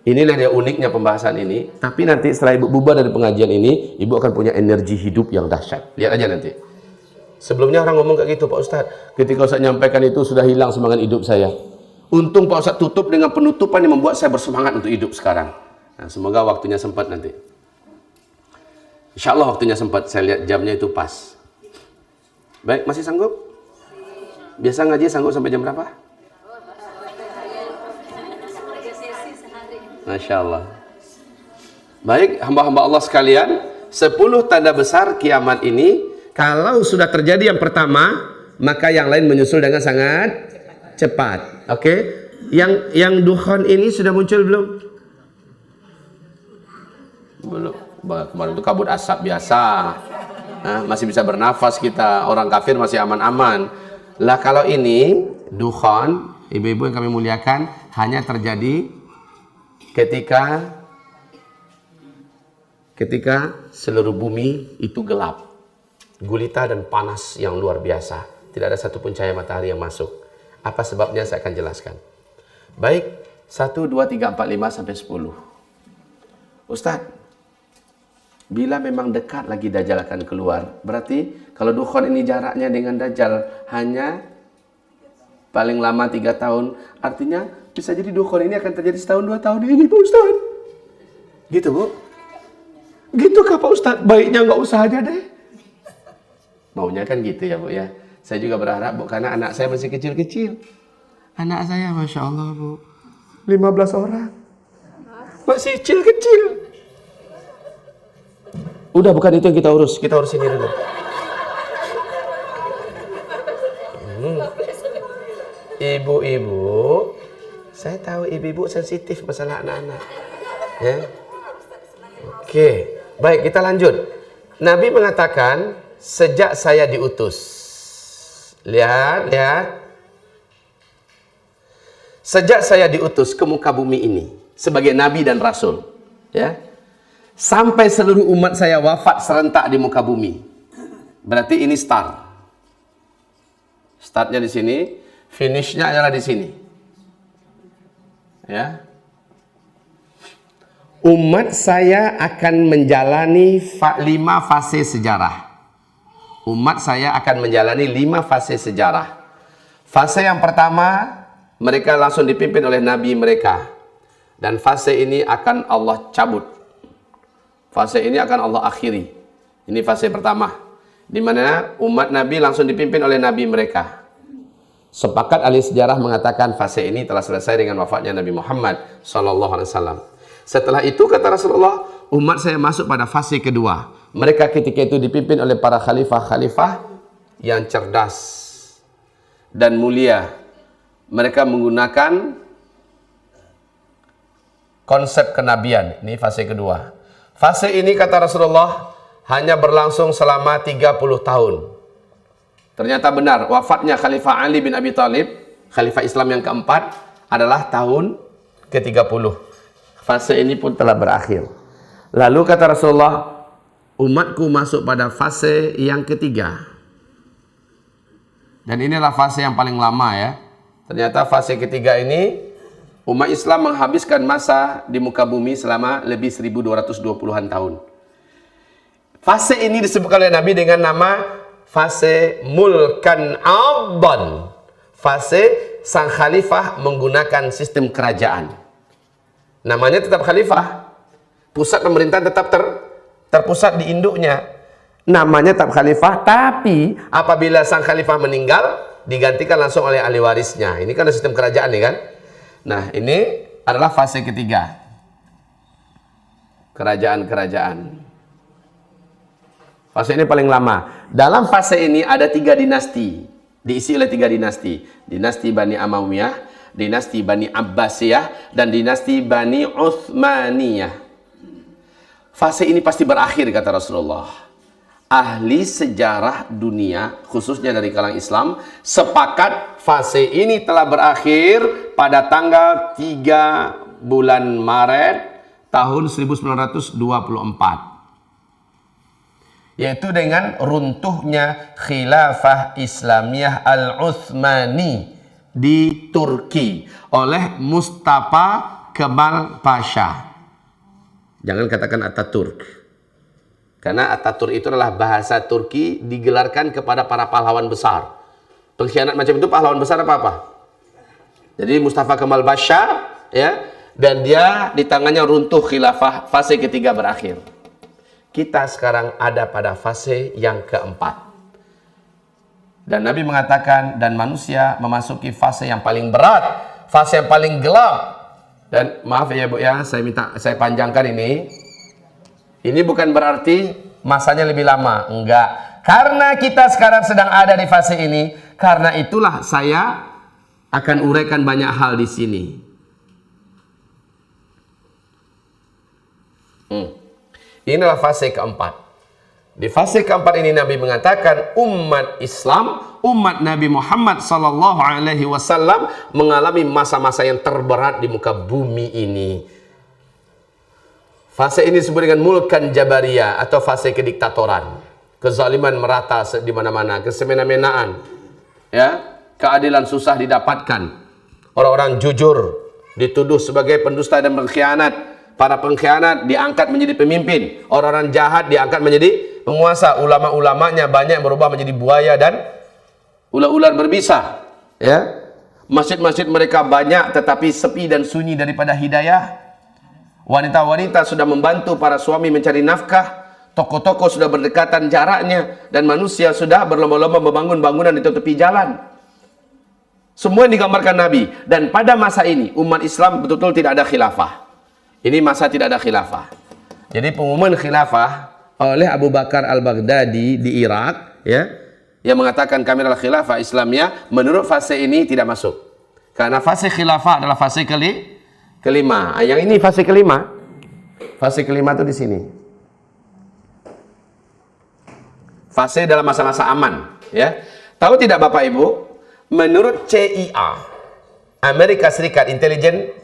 Inilah dia uniknya pembahasan ini. Tapi nanti setelah ibu bubar dari pengajian ini, ibu akan punya energi hidup yang dahsyat. Lihat aja nanti. Sebelumnya orang ngomong kayak gitu, Pak Ustadz. Ketika Ustadz nyampaikan itu sudah hilang semangat hidup saya. Untung Pak Ustadz tutup dengan penutupan yang membuat saya bersemangat untuk hidup sekarang. Nah, semoga waktunya sempat nanti. Insya Allah waktunya sempat. Saya lihat jamnya itu pas. Baik, masih sanggup? Biasa ngaji sanggup sampai jam berapa? Masya Allah. Baik, hamba-hamba Allah sekalian, 10 tanda besar kiamat ini, kalau sudah terjadi yang pertama, maka yang lain menyusul dengan sangat cepat. Oke? Yang dukhan ini sudah muncul belum? Belum. Kemarin itu kabut asap biasa. Masih bisa bernafas kita. Orang kafir masih aman-aman. Lah kalau ini dukhan, ibu-ibu yang kami muliakan, hanya terjadi ketika seluruh bumi itu gelap, gulita dan panas yang luar biasa. Tidak ada satupun cahaya matahari yang masuk. Apa sebabnya saya akan jelaskan. Baik, 1, 2, 3, 4, 5 sampai 10. Ustadz, bila memang dekat lagi Dajjal akan keluar, berarti kalau dukhan ini jaraknya dengan Dajjal hanya paling lama 3 tahun, artinya bisa jadi dukhan ini akan terjadi setahun 2 tahun ini, Pak Ustaz. Gitu Bu? Gitu kah Pak Ustaz? Baiknya nggak usah aja deh. Maunya kan gitu ya Bu ya. Saya juga berharap Bu, karena anak saya masih kecil-kecil. Anak saya Masya Allah Bu, 15 orang. Masih kecil-kecil. Udah, bukan itu yang kita urus ini dulu. Ibu-ibu, saya tahu ibu-ibu sensitif masalah anak-anak. Ya. Oke, baik kita lanjut. Nabi mengatakan, sejak saya diutus. Lihat. Sejak saya diutus ke muka bumi ini sebagai nabi dan rasul, ya. Sampai seluruh umat saya wafat serentak di muka bumi. Berarti ini start. Startnya di sini, finishnya adalah di sini. Ya. Umat saya akan menjalani 5 fase sejarah. Umat saya akan menjalani 5 fase sejarah. Fase yang pertama, mereka langsung dipimpin oleh nabi mereka. Dan fase ini akan Allah cabut. Fase ini akan Allah akhiri. Ini fase pertama, di mana umat Nabi langsung dipimpin oleh Nabi mereka. Sepakat ahli sejarah mengatakan fase ini telah selesai dengan wafatnya Nabi Muhammad SAW. Setelah itu kata Rasulullah, umat saya masuk pada fase kedua. Mereka ketika itu dipimpin oleh para khalifah-khalifah yang cerdas dan mulia. Mereka menggunakan konsep kenabian. Ini fase kedua. Fase ini kata Rasulullah hanya berlangsung selama 30 tahun. Ternyata benar, wafatnya Khalifah Ali bin Abi Thalib, Khalifah Islam yang keempat, adalah tahun ke-30. Fase ini pun telah berakhir. Lalu kata Rasulullah, umatku masuk pada fase yang ketiga. Dan inilah fase yang paling lama ya. Ternyata fase ketiga ini umat Islam menghabiskan masa di muka bumi selama lebih 1220-an tahun. Fase ini disebutkan oleh Nabi dengan nama fase mulkan abdan. Fase sang khalifah menggunakan sistem kerajaan. Namanya tetap khalifah. Pusat pemerintahan tetap terpusat di induknya. Namanya tetap khalifah, tapi apabila sang khalifah meninggal, digantikan langsung oleh ahli warisnya. Ini kan sistem kerajaan nih kan. Nah, ini adalah fase ketiga. Kerajaan-kerajaan. Fase ini paling lama. Dalam fase ini ada 3 dinasti. Diisi oleh 3 dinasti. Dinasti Bani Amawiyah, dinasti Bani Abbasiyah, dan dinasti Bani Uthmaniyah. Fase ini pasti berakhir kata Rasulullah. Ahli sejarah dunia, khususnya dari kalangan Islam, sepakat fase ini telah berakhir pada tanggal 3 bulan Maret tahun 1924. Yaitu dengan runtuhnya Khilafah Islamiyah Al-Uthmani di Turki oleh Mustafa Kemal Pasha. Jangan katakan Ataturk. Karena Ataturk itu adalah bahasa Turki digelarkan kepada para pahlawan besar. Pengkhianat macam itu pahlawan besar apa-apa. Jadi Mustafa Kemal Pasha ya, dan dia di tangannya runtuh khilafah, fase ketiga berakhir. Kita sekarang ada pada fase yang keempat. Dan Nabi mengatakan dan manusia memasuki fase yang paling berat, fase yang paling gelap. Dan maaf ya Bu ya, saya panjangkan ini. Ini bukan berarti masanya lebih lama, enggak. Karena kita sekarang sedang ada di fase ini, karena itulah saya akan uraikan banyak hal di sini. Inilah fase keempat. Di fase keempat ini Nabi mengatakan umat Islam, umat Nabi Muhammad SAW mengalami masa-masa yang terberat di muka bumi ini. Fase ini disebut dengan mulkan jabariyah atau fase kediktatoran. Kezaliman merata di mana-mana, kesemena-menaan. Ya, keadilan susah didapatkan. Orang-orang jujur dituduh sebagai pendusta dan pengkhianat. Para pengkhianat diangkat menjadi pemimpin. Orang-orang jahat diangkat menjadi penguasa. Ulama-ulamanya banyak yang berubah menjadi buaya dan ular-ular berbisa. Ya, masjid-masjid mereka banyak tetapi sepi dan sunyi daripada hidayah. Wanita-wanita sudah membantu para suami mencari nafkah. Toko-toko sudah berdekatan jaraknya. Dan manusia sudah berlomba-lomba membangun bangunan di tepi jalan. Semua yang digambarkan Nabi. Dan pada masa ini umat Islam betul-betul tidak ada khilafah. Ini masa tidak ada khilafah. Jadi pengumuman khilafah oleh Abu Bakar Al-Baghdadi di Irak ya, yang mengatakan kami adalah khilafah Islamiyah, menurut fase ini tidak masuk. Karena fase khilafah adalah fase kelima. Yang ini fase kelima. Fase kelima itu di sini. Fase dalam masa-masa aman, ya. Tahu tidak Bapak Ibu? Menurut CIA, Amerika Serikat, intelijen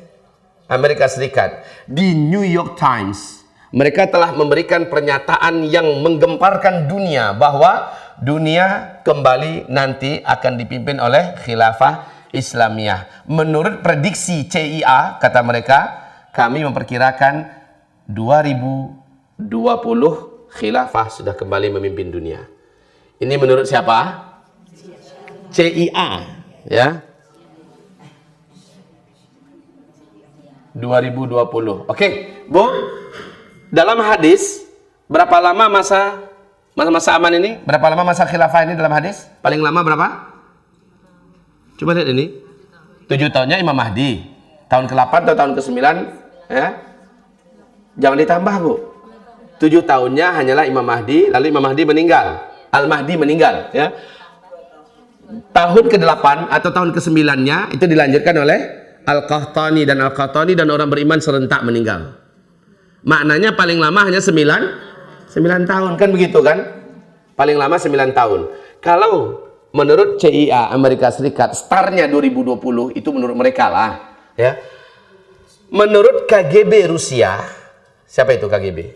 Amerika Serikat, di New York Times, mereka telah memberikan pernyataan yang menggemparkan dunia bahwa dunia kembali nanti akan dipimpin oleh khilafah Islamiyah. Menurut prediksi CIA, kata mereka, kami memperkirakan 2020 khilafah sudah kembali memimpin dunia. Ini menurut siapa? CIA, ya. 2020. Oke, Bu. Dalam hadis, berapa lama masa aman ini? Berapa lama masa khilafah ini dalam hadis? Paling lama berapa? Coba lihat ini. 7 tahunnya Imam Mahdi. Tahun ke-8 atau tahun ke-9, ya. Jangan ditambah, Bu. 7 tahunnya hanyalah Imam Mahdi, lalu Imam Mahdi meninggal. Al-Mahdi meninggal, ya. Tahun ke-8 atau tahun ke-9-nya itu dilanjutkan oleh Al-Qahtani dan orang beriman serentak meninggal. Maknanya paling lama hanya 9 tahun, kan begitu kan? Paling lama 9 tahun. Kalau menurut CIA Amerika Serikat, startnya 2020 itu menurut mereka lah, ya. Menurut KGB Rusia, siapa itu KGB?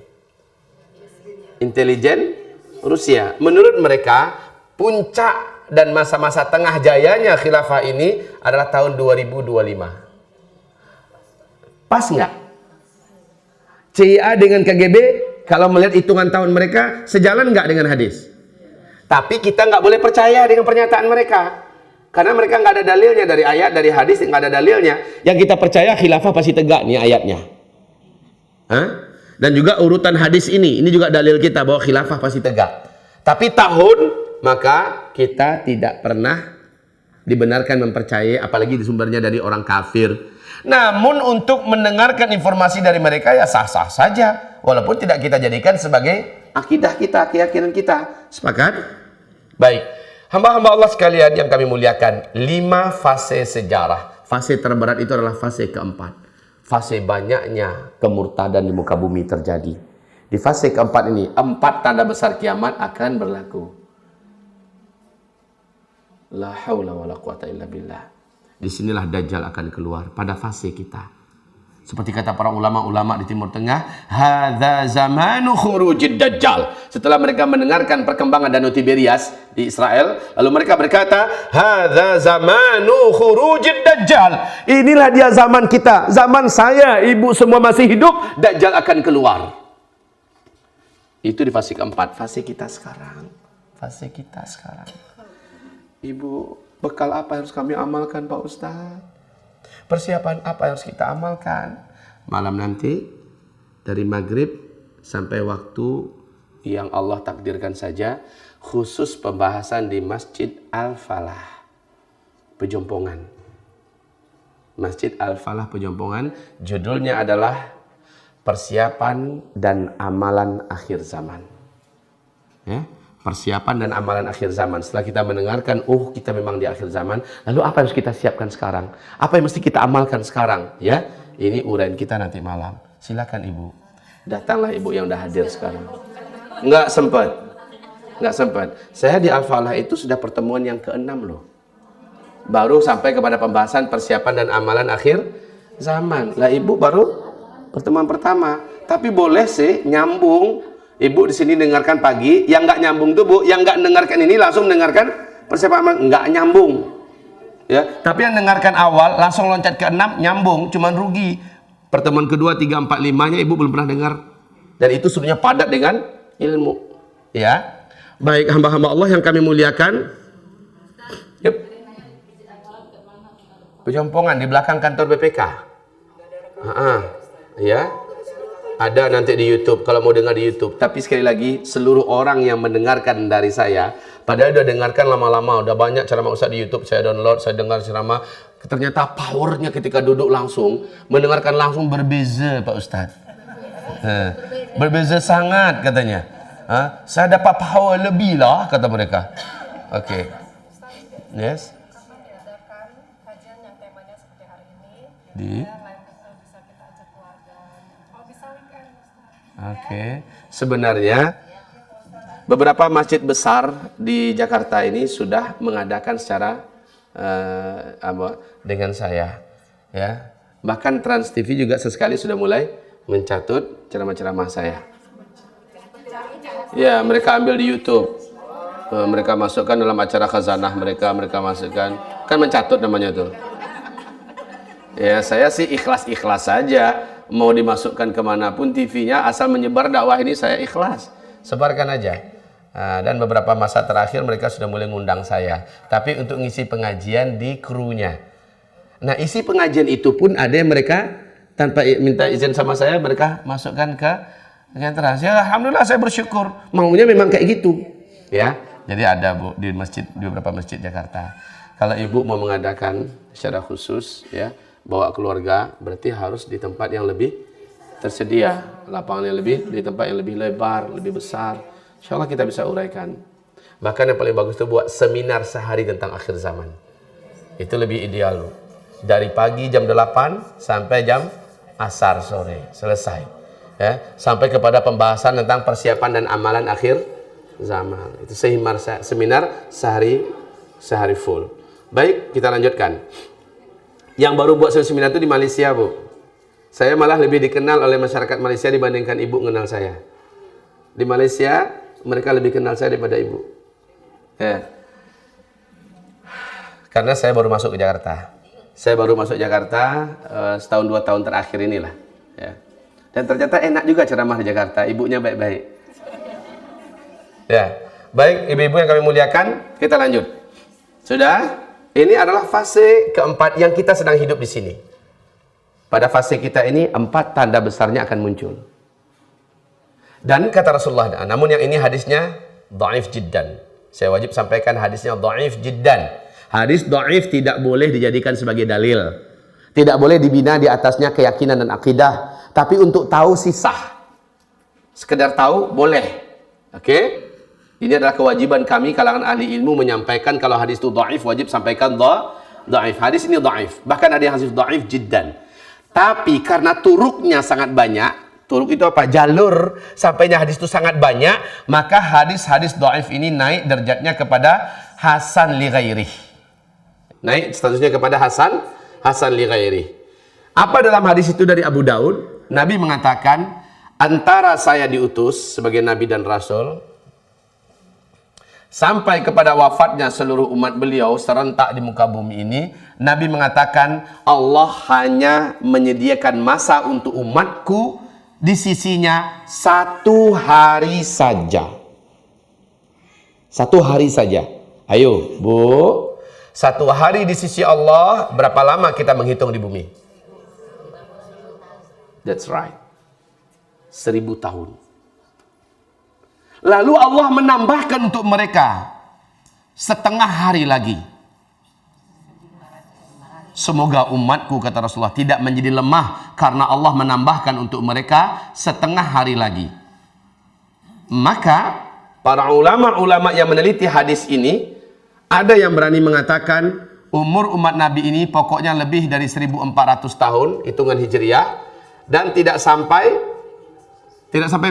Intelijen Rusia. Menurut mereka, puncak dan masa-masa tengah jayanya khilafah ini adalah tahun 2025. Pas nggak? CIA dengan KGB, kalau melihat hitungan tahun mereka, sejalan nggak dengan hadis? Tapi kita nggak boleh percaya dengan pernyataan mereka. Karena mereka nggak ada dalilnya dari ayat, dari hadis, nggak ada dalilnya. Yang kita percaya khilafah pasti tegak nih ayatnya. Hah? Dan juga urutan hadis ini juga dalil kita bahwa khilafah pasti tegak. Tapi tahun, maka kita tidak pernah dibenarkan mempercayai, apalagi di sumbernya dari orang kafir. Namun untuk mendengarkan informasi dari mereka ya sah-sah saja, walaupun tidak kita jadikan sebagai akidah kita, keyakinan kita. Sepakat? Baik. Hamba-hamba Allah sekalian yang kami muliakan, 5 fase sejarah. Fase terberat itu adalah fase keempat. Fase banyaknya kemurtadan di muka bumi terjadi. Di fase keempat ini, 4 tanda besar kiamat akan berlaku. La haula wa la quwata illa billah. Disinilah Dajjal akan keluar pada fase kita. Seperti kata para ulama-ulama di Timur Tengah, hadza zamanu khurujid Dajjal. Setelah mereka mendengarkan perkembangan Danau Tiberias di Israel, lalu mereka berkata, hadza zamanu khurujid Dajjal. Inilah dia zaman kita, zaman saya, ibu semua masih hidup, Dajjal akan keluar. Itu di fase keempat, fase kita sekarang. Fase kita sekarang. Ibu, bekal apa yang harus kami amalkan Pak Ustadz? Persiapan apa yang harus kita amalkan? Malam nanti dari maghrib sampai waktu yang Allah takdirkan saja, khusus pembahasan di Masjid Al-Falah Pejompongan. Masjid Al-Falah Pejompongan, judulnya adalah Persiapan dan Amalan Akhir Zaman. Ya, persiapan dan amalan akhir zaman. Setelah kita mendengarkan, kita memang di akhir zaman, lalu apa yang harus kita siapkan sekarang? Apa yang mesti kita amalkan sekarang? Ya, ini uraian kita nanti malam. Silakan Ibu. Datanglah Ibu yang udah hadir sekarang. Nggak sempat. Saya di Al-Falah itu sudah pertemuan yang ke-6 loh. Baru sampai kepada pembahasan persiapan dan amalan akhir zaman. Lah Ibu baru pertemuan pertama. Tapi boleh sih nyambung. Ibu di sini dengarkan pagi, yang nggak nyambung tuh Bu, yang nggak dengarkan ini langsung mendengarkan persiapan, nggak nyambung. Ya, tapi yang dengarkan awal langsung loncat ke 6 nyambung, cuman rugi. Pertemuan kedua, 3, 4, 5-nya Ibu belum pernah dengar. Dan itu sebenarnya padat dengan ilmu. Ya, baik hamba-hamba Allah yang kami muliakan. Yep. Pejompongan di belakang kantor BPK. Ya. Ada nanti di YouTube, kalau mau dengar di YouTube. Tapi sekali lagi, seluruh orang yang mendengarkan dari saya, padahal udah dengarkan lama-lama, udah banyak ceramah Ustaz di YouTube, saya download, saya dengar ceramah. Ternyata powernya ketika duduk langsung, mendengarkan langsung berbeza Pak Ustaz. Berbeza sangat katanya. Saya dapat power lebih lah, kata mereka. Oke. Yes. Di sebenarnya beberapa masjid besar di Jakarta ini sudah mengadakan secara dengan saya, ya. Bahkan Trans TV juga sesekali sudah mulai mencatut ceramah-ceramah saya. Ya, mereka ambil di YouTube, mereka masukkan dalam acara khazanah mereka masukkan, kan mencatut namanya tuh. Ya, saya sih ikhlas-ikhlas saja. Mau dimasukkan kemanapun TV-nya, asal menyebar dakwah ini saya ikhlas, sebarkan aja. Dan beberapa masa terakhir mereka sudah mulai ngundang saya, tapi untuk ngisi pengajian di krunya. Nah, isi pengajian itu pun ada yang mereka tanpa minta izin sama saya, mereka masukkan ke Trans. Ya, alhamdulillah saya bersyukur. Maunya memang kayak gitu, ya. Jadi ada Bu di masjid, di beberapa masjid Jakarta. Kalau Ibu mau mengadakan secara khusus, ya, bawa keluarga, berarti harus di tempat yang lebih tersedia, lapangan yang lebih, di tempat yang lebih lebar, lebih besar. Insya Allah kita bisa uraikan. Bahkan yang paling bagus itu buat seminar sehari tentang akhir zaman. Itu lebih ideal loh. Dari pagi jam 8 sampai jam asar sore, selesai. ya, sampai kepada pembahasan tentang persiapan dan amalan akhir zaman. Itu seminar sehari full. Baik, kita lanjutkan. Yang baru buat seminar itu di Malaysia, Bu. Saya malah lebih dikenal oleh masyarakat Malaysia dibandingkan Ibu mengenal saya. Di Malaysia, mereka lebih kenal saya daripada Ibu. Ya. Karena saya baru masuk ke Jakarta. Saya baru masuk Jakarta setahun 2 tahun terakhir inilah. Ya. Dan ternyata enak juga ceramah di Jakarta. Ibunya baik-baik. Ya. Baik, ibu-ibu yang kami muliakan, kita lanjut. Sudah? Ini adalah fase keempat yang kita sedang hidup di sini. Pada fase kita ini 4 tanda besarnya akan muncul. Dan kata Rasulullah, namun yang ini hadisnya dhaif jiddan. Saya wajib sampaikan hadisnya dhaif jiddan. Hadis dhaif tidak boleh dijadikan sebagai dalil. Tidak boleh dibina di atasnya keyakinan dan akidah. Tapi untuk tahu sih sah. Sekedar tahu boleh. Oke? Ini adalah kewajiban kami kalangan ahli ilmu menyampaikan kalau hadis itu dhaif, wajib sampaikan dhaif. Hadis ini dhaif. Bahkan ada yang hadis dhaif jiddan. Tapi karena turuknya sangat banyak, turuk itu apa? Jalur sampainya hadis itu sangat banyak, maka hadis-hadis dhaif ini naik derajatnya kepada hasan li ghairih. Naik statusnya kepada hasan li ghairih. Apa dalam hadis itu dari Abu Daud? Nabi mengatakan, antara saya diutus sebagai nabi dan rasul sampai kepada wafatnya seluruh umat beliau serentak di muka bumi ini, Nabi mengatakan Allah hanya menyediakan masa untuk umatku di sisinya 1 hari saja. 1 hari saja. Ayo, Bu. 1 hari di sisi Allah, berapa lama kita menghitung di bumi? That's right. 1000 tahun. Lalu Allah menambahkan untuk mereka setengah hari lagi. Semoga umatku, kata Rasulullah, tidak menjadi lemah karena Allah menambahkan untuk mereka setengah hari lagi. Maka para ulama-ulama yang meneliti hadis ini, ada yang berani mengatakan umur umat Nabi ini pokoknya lebih dari 1400 tahun hitungan hijriah, dan tidak sampai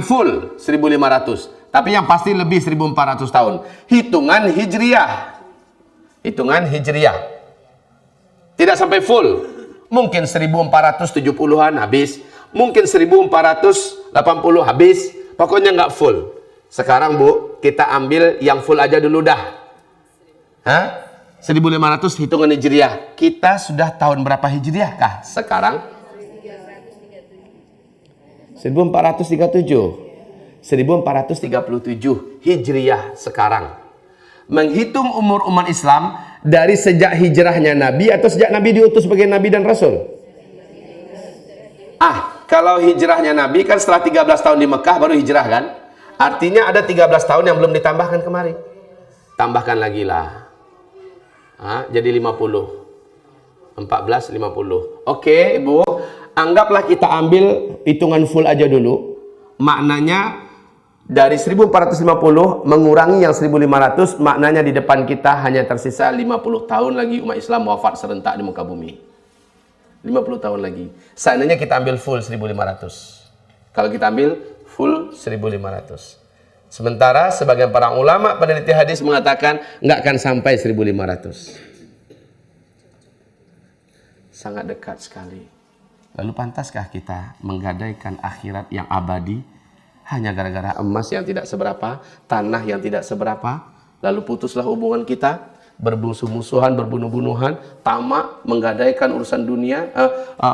full 1500. Tapi yang pasti lebih 1400 tahun. Hitungan hijriah. Hitungan hijriah. Tidak sampai full. Mungkin 1470-an habis. Mungkin 1480 habis. Pokoknya nggak full. Sekarang, Bu, kita ambil yang full aja dulu dah. 1500 hitungan hijriah. Kita sudah tahun berapa hijriah kah sekarang? 1437. 1437 hijriah sekarang. Menghitung umur umat Islam dari sejak hijrahnya Nabi atau sejak Nabi diutus sebagai Nabi dan Rasul? Kalau hijrahnya Nabi kan setelah 13 tahun di Mekah baru hijrah kan? Artinya ada 13 tahun yang belum ditambahkan kemari. Tambahkan lagi lah. Jadi 50. 14, 50. Oke, Ibu. Anggaplah kita ambil hitungan full aja dulu. Maknanya dari 1450 mengurangi yang 1500, maknanya di depan kita hanya tersisa 50 tahun lagi umat Islam wafat serentak di muka bumi. 50 tahun lagi. Seandainya kita ambil full 1500. Kalau kita ambil full 1500. Sementara sebagian para ulama peneliti hadis mengatakan nggak akan sampai 1500. Sangat dekat sekali. Lalu pantaskah kita menggadaikan akhirat yang abadi hanya gara-gara emas yang tidak seberapa, tanah yang tidak seberapa, lalu putuslah hubungan kita, bermusuh-musuhan, berbunuh-bunuhan, tamak, menggadaikan urusan dunia,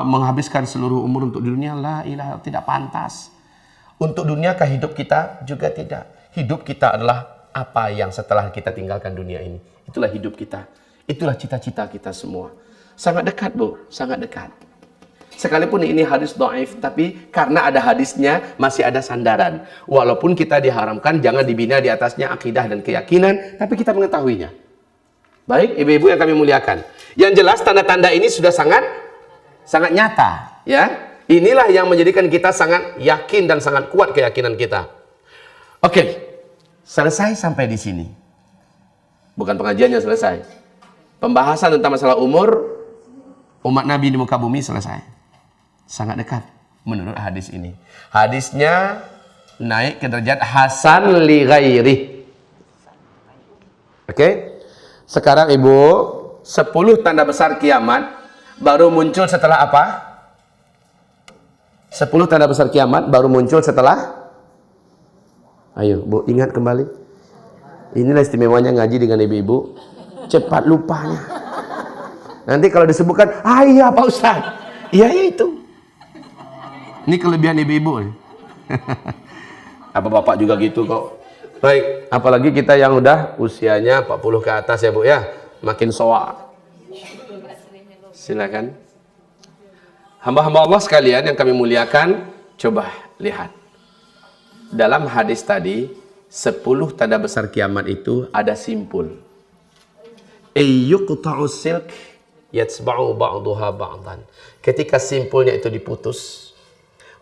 menghabiskan seluruh umur untuk dunia? La ilaha, tidak pantas. Untuk dunia kah hidup kita? Juga tidak. Hidup kita adalah apa yang setelah kita tinggalkan dunia ini. Itulah hidup kita. Itulah cita-cita kita semua. Sangat dekat, Bu, sangat dekat. Sekalipun ini hadis dhaif, tapi karena ada hadisnya masih ada sandaran. Walaupun kita diharamkan jangan dibina di atasnya akidah dan keyakinan, tapi kita mengetahuinya. Baik, ibu-ibu yang kami muliakan. Yang jelas tanda-tanda ini sudah sangat nyata, ya. Inilah yang menjadikan kita sangat yakin dan sangat kuat keyakinan kita. Oke, selesai sampai di sini. Bukan pengajiannya selesai. Pembahasan tentang masalah umur umat Nabi di muka bumi selesai. Sangat dekat. menurut hadis ini. Hadisnya naik ke derajat hasan li ghairi. Oke? Sekarang Ibu, 10 tanda besar kiamat baru muncul setelah apa? 10 tanda besar kiamat baru muncul setelah, ayo Bu, ingat kembali. Inilah istimewanya ngaji dengan ibu-ibu, cepat lupanya. Nanti kalau disebutkan, iya Pak Ustaz, iya itu. Ini kelebihan ibu-ibu. Apa bapak juga gitu kok. Baik, apalagi kita yang udah usianya 40 ke atas ya Bu ya, makin soak. Silakan. Hamba-hamba Allah sekalian yang kami muliakan, coba lihat. Dalam hadis tadi, 10 tanda besar kiamat itu ada simpul. Ayyuqta'us silk yatsba'u ba'daha ba'dan. Ketika simpulnya itu diputus,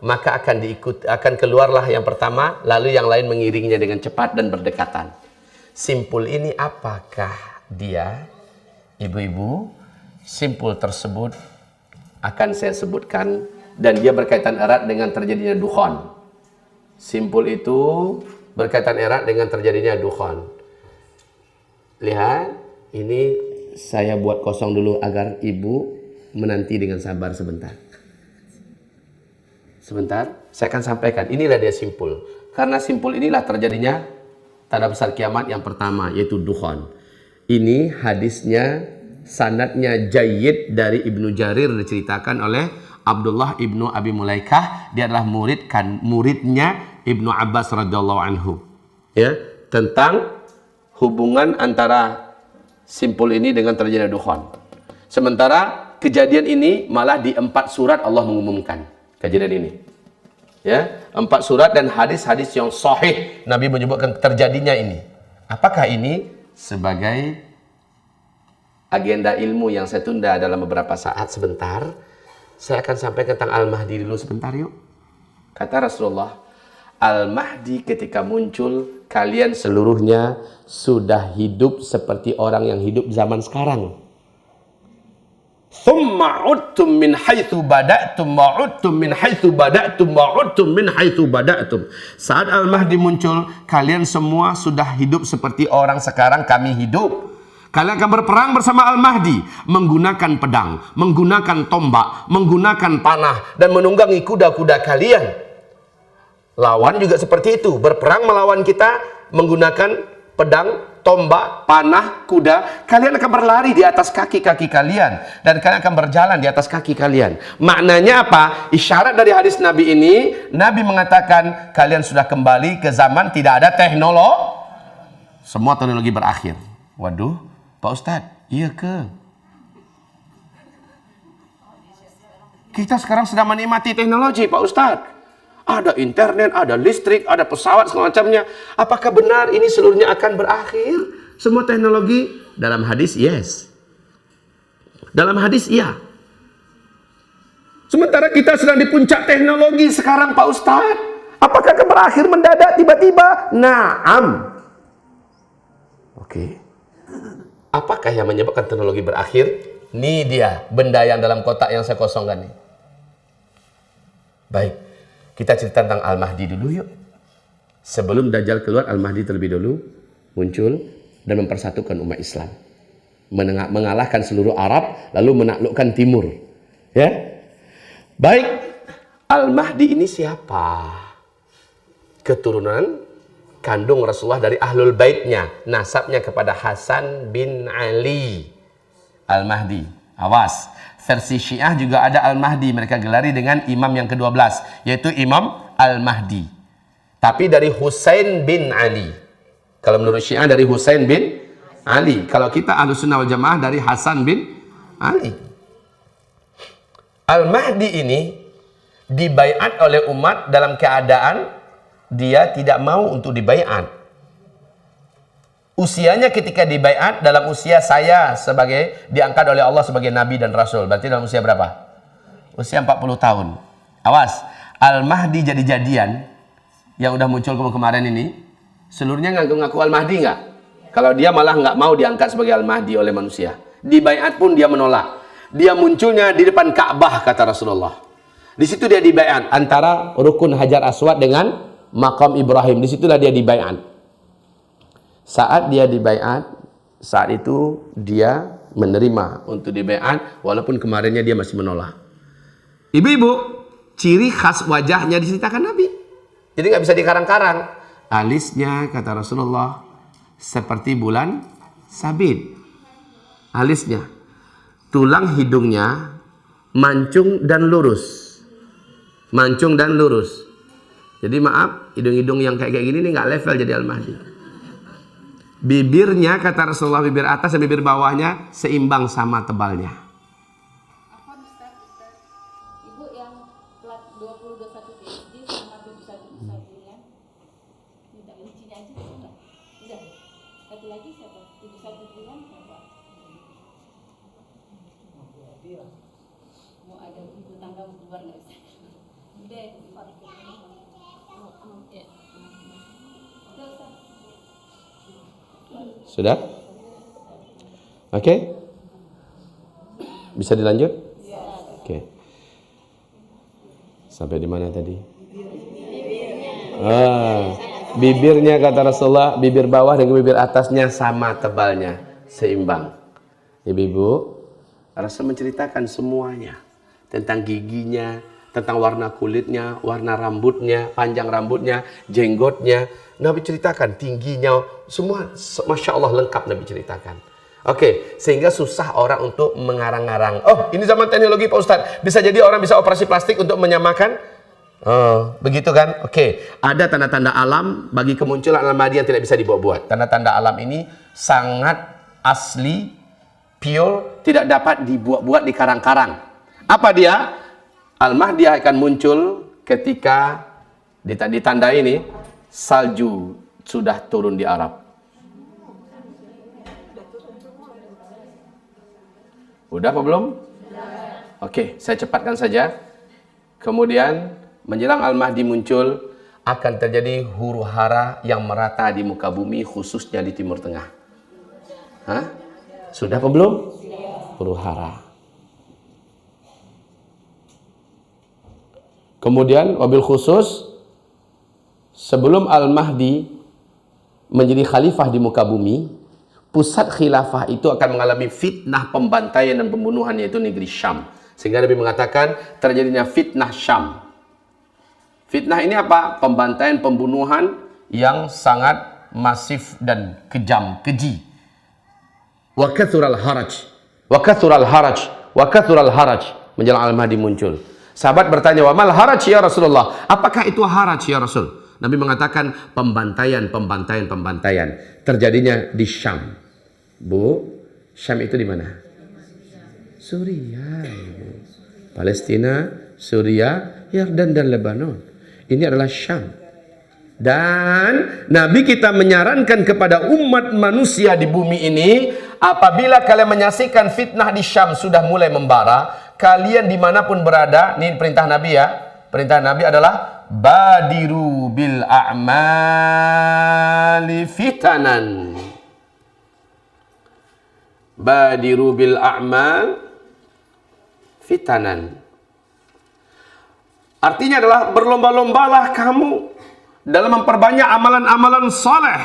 maka akan keluarlah yang pertama, lalu yang lain mengiringnya dengan cepat dan berdekatan. Simpul ini apakah dia? Ibu-ibu, simpul tersebut akan saya sebutkan dan dia berkaitan erat dengan terjadinya dukhan. Simpul itu berkaitan erat dengan terjadinya dukhan. Lihat, ini saya buat kosong dulu agar ibu menanti dengan sabar sebentar. Sebentar, saya akan sampaikan. Inilah dia simpul. Karena simpul inilah terjadinya tanda besar kiamat yang pertama, yaitu dukhan. Ini hadisnya, sanadnya jayyid dari Ibnu Jarir, diceritakan oleh Abdullah ibnu Abi Mulaikah. Dia adalah muridnya Ibnu Abbas radhiyallahu anhu. Ya, tentang hubungan antara simpul ini dengan terjadinya dukhan. Sementara kejadian ini malah di 4 surat Allah mengumumkan kejadian ini. Ya, 4 surat dan hadis-hadis yang sahih Nabi menyebutkan terjadinya ini. Apakah ini sebagai agenda ilmu yang saya tunda dalam beberapa saat sebentar? Saya akan sampaikan tentang Al-Mahdi dulu sebentar yuk. Kata Rasulullah, Al-Mahdi ketika muncul, kalian seluruhnya sudah hidup seperti orang yang hidup zaman sekarang. Thumma udtum min haitsu bada'tum wa udtum min haitsu bada'tum wa udtum min haitsu bada'tum. Saat Al-Mahdi muncul, kalian semua sudah hidup seperti orang sekarang kami hidup. Kalian akan berperang bersama Al-Mahdi, menggunakan pedang, menggunakan tombak, menggunakan panah, dan menunggangi kuda-kuda kalian. Lawan juga seperti itu, berperang melawan kita, menggunakan pedang, tombak, panah, kuda. Kalian akan berlari di atas kaki-kaki kalian, dan kalian akan berjalan di atas kaki kalian. Maknanya apa? Isyarat dari hadis Nabi ini, Nabi mengatakan, kalian sudah kembali ke zaman tidak ada teknologi. Semua teknologi berakhir. Waduh, Pak Ustadz, iya ke? Kita sekarang sedang menikmati teknologi, Pak Ustadz. Ada internet, ada listrik, ada pesawat, segala macamnya. Apakah benar ini seluruhnya akan berakhir? Semua teknologi? Dalam hadis, yes. Dalam hadis, iya. Sementara kita sedang di puncak teknologi sekarang, Pak Ustadz. Apakah akan berakhir mendadak tiba-tiba? Naam. Oke. Apakah yang menyebabkan teknologi berakhir? Ini dia benda yang dalam kotak yang saya kosongkan ini. Baik, kita cerita tentang Al-Mahdi dulu yuk. Sebelum Dajjal keluar, Al-Mahdi terlebih dulu muncul dan mempersatukan umat Islam, mengalahkan seluruh Arab, lalu menaklukkan Timur. Ya, baik. Al-Mahdi ini siapa? Keturunan kandung Rasulullah dari Ahlul Baitnya, nasabnya kepada Hasan bin Ali. Al-Mahdi, awas, versi Syiah juga ada Al-Mahdi, mereka gelari dengan imam yang ke-12, yaitu Imam Al-Mahdi, tapi dari Husain bin Ali. Kalau menurut Syiah dari Husain bin Ali, kalau kita Ahlussunnah wal Jamaah dari Hasan bin Ali. Al-Mahdi ini dibaiat oleh umat dalam keadaan dia tidak mau untuk dibaiat. Usianya ketika dibaiat dalam usia saya sebagai diangkat oleh Allah sebagai Nabi dan Rasul. Berarti dalam usia berapa? Usia 40 tahun. Awas, Al-Mahdi jadi-jadian yang udah muncul kemarin ini, seluruhnya ngaku-ngaku Al-Mahdi nggak? Kalau dia malah nggak mau diangkat sebagai Al-Mahdi oleh manusia. Dibaiat pun dia menolak. Dia munculnya di depan Ka'bah, kata Rasulullah. Di situ dia dibaiat antara rukun Hajar Aswad dengan makam Ibrahim. Di situlah dia dibaiat. Saat dia dibaiat, saat itu dia menerima untuk dibaiat, walaupun kemarinnya dia masih menolak. Ibu-ibu, ciri khas wajahnya diceritakan Nabi. Jadi nggak bisa dikarang-karang. Alisnya, kata Rasulullah, seperti bulan sabit. Alisnya. Tulang hidungnya mancung dan lurus. Mancung dan lurus. Jadi maaf, hidung-hidung yang kayak gini nih nggak level jadi Al-Mahdi. Bibirnya, kata Rasulullah, bibir atas dan bibir bawahnya seimbang sama tebalnya. Apa Ustaz? Ibu yang plat 2021 PSD sama 71 tidak lincinya aja enggak? Udah. Satu lagi siapa? 71 bulan siapa? Mau ada ibu tangga mau keluar nggak bisa? Udah, ya. Sudah? Oke? Bisa dilanjut? Oke. Sampai di mana tadi? Bibirnya, kata Rasulullah, bibir bawah dengan bibir atasnya sama tebalnya, seimbang. Ibu-ibu, Rasul menceritakan semuanya tentang giginya, tentang warna kulitnya, warna rambutnya, panjang rambutnya, jenggotnya. Nabi ceritakan tingginya, semua Masya Allah lengkap Nabi ceritakan. Oke, sehingga susah orang untuk mengarang-arang. Oh, ini zaman teknologi Pak Ustadz. Bisa jadi orang bisa operasi plastik untuk menyamakan. Oh, begitu kan? Oke, ada tanda-tanda alam bagi kemunculan Al-Mahdi yang tidak bisa dibuat-buat. Tanda-tanda alam ini sangat asli, pure, tidak dapat dibuat-buat di karang-karang. Apa dia? Al-Mahdi akan muncul ketika ditandai ini salju sudah turun di Arab. Udah apa belum? Oke, saya cepatkan saja. Kemudian menjelang Al-Mahdi muncul, akan terjadi huru-hara yang merata di muka bumi, khususnya di Timur Tengah. Hah? Sudah apa belum? Huru-hara. Kemudian wabil khusus, sebelum Al-Mahdi menjadi khalifah di muka bumi, pusat khilafah itu akan mengalami fitnah pembantaian dan pembunuhan, yaitu negeri Syam. Sehingga Nabi mengatakan terjadinya fitnah Syam. Fitnah ini apa? Pembantaian, pembunuhan yang sangat masif dan kejam, keji. Wa kathural haraj. Wa kathural haraj. Wa kathural haraj. Menjelang Al-Mahdi muncul. Sahabat bertanya, wa mal haraj ya Rasulullah? Apakah itu haraj ya Rasul? Nabi mengatakan pembantaian. Terjadinya di Syam. Bu, Syam itu di mana? Suriah. Palestina, Suriah, Yordan dan Lebanon. Ini adalah Syam. Dan Nabi kita menyarankan kepada umat manusia di bumi ini, apabila kalian menyaksikan fitnah di Syam sudah mulai membara, kalian dimanapun berada, ini perintah Nabi ya. Perintah Nabi adalah badiru bil a'mali fitanan. Badiru bil a'mal fitanan. Artinya adalah berlomba-lombalah kamu dalam memperbanyak amalan-amalan soleh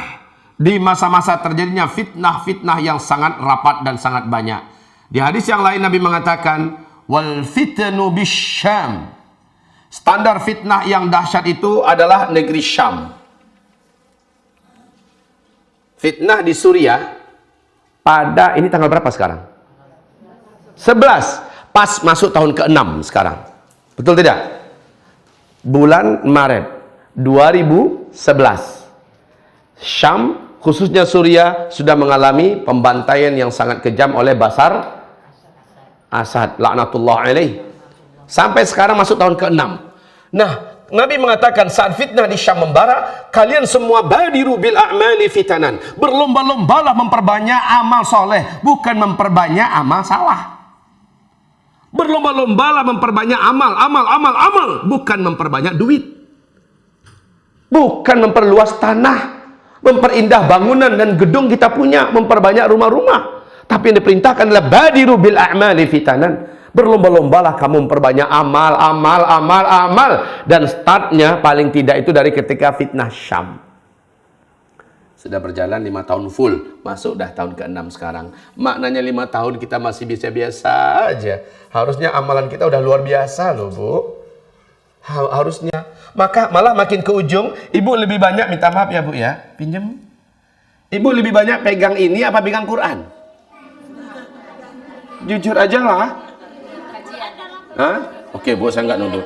di masa-masa terjadinya fitnah-fitnah yang sangat rapat dan sangat banyak. Di hadis yang lain Nabi mengatakan, wal fitnu bisyam. Standar fitnah yang dahsyat itu adalah negeri Syam. Fitnah di Suriah pada, ini tanggal berapa sekarang? 11. Pas masuk tahun ke-6 sekarang. Betul tidak? Bulan Maret 2011. Syam, khususnya Suriah, sudah mengalami pembantaian yang sangat kejam oleh Bashar Asad, laknatullah alaih. Sampai sekarang masuk tahun ke-6. Nah, Nabi mengatakan saat fitnah di Syam membara, kalian semua badiru bil a'mali fitanan. Berlomba-lombalah memperbanyak amal soleh, bukan memperbanyak amal salah. Berlomba-lombalah memperbanyak amal, bukan memperbanyak duit. Bukan memperluas tanah, memperindah bangunan dan gedung kita punya, memperbanyak rumah-rumah. Tapi yang diperintahkan adalah badiru bil a'mali fitanan. Berlomba-lombalah kamu memperbanyak amal, amal, amal, amal. Dan startnya paling tidak itu dari ketika fitnah Syam. Sudah berjalan 5 tahun full, masuk dah tahun ke-6 sekarang. Maknanya 5 tahun kita masih biasa-biasa aja. Harusnya amalan kita udah luar biasa loh, Bu. Harusnya. Maka malah makin ke ujung, ibu lebih banyak minta maaf ya, Bu ya. Pinjam. Ibu lebih banyak pegang ini apa pegang Quran? Jujur aja lah. Hah? Oke, Bu, saya nggak nuduh.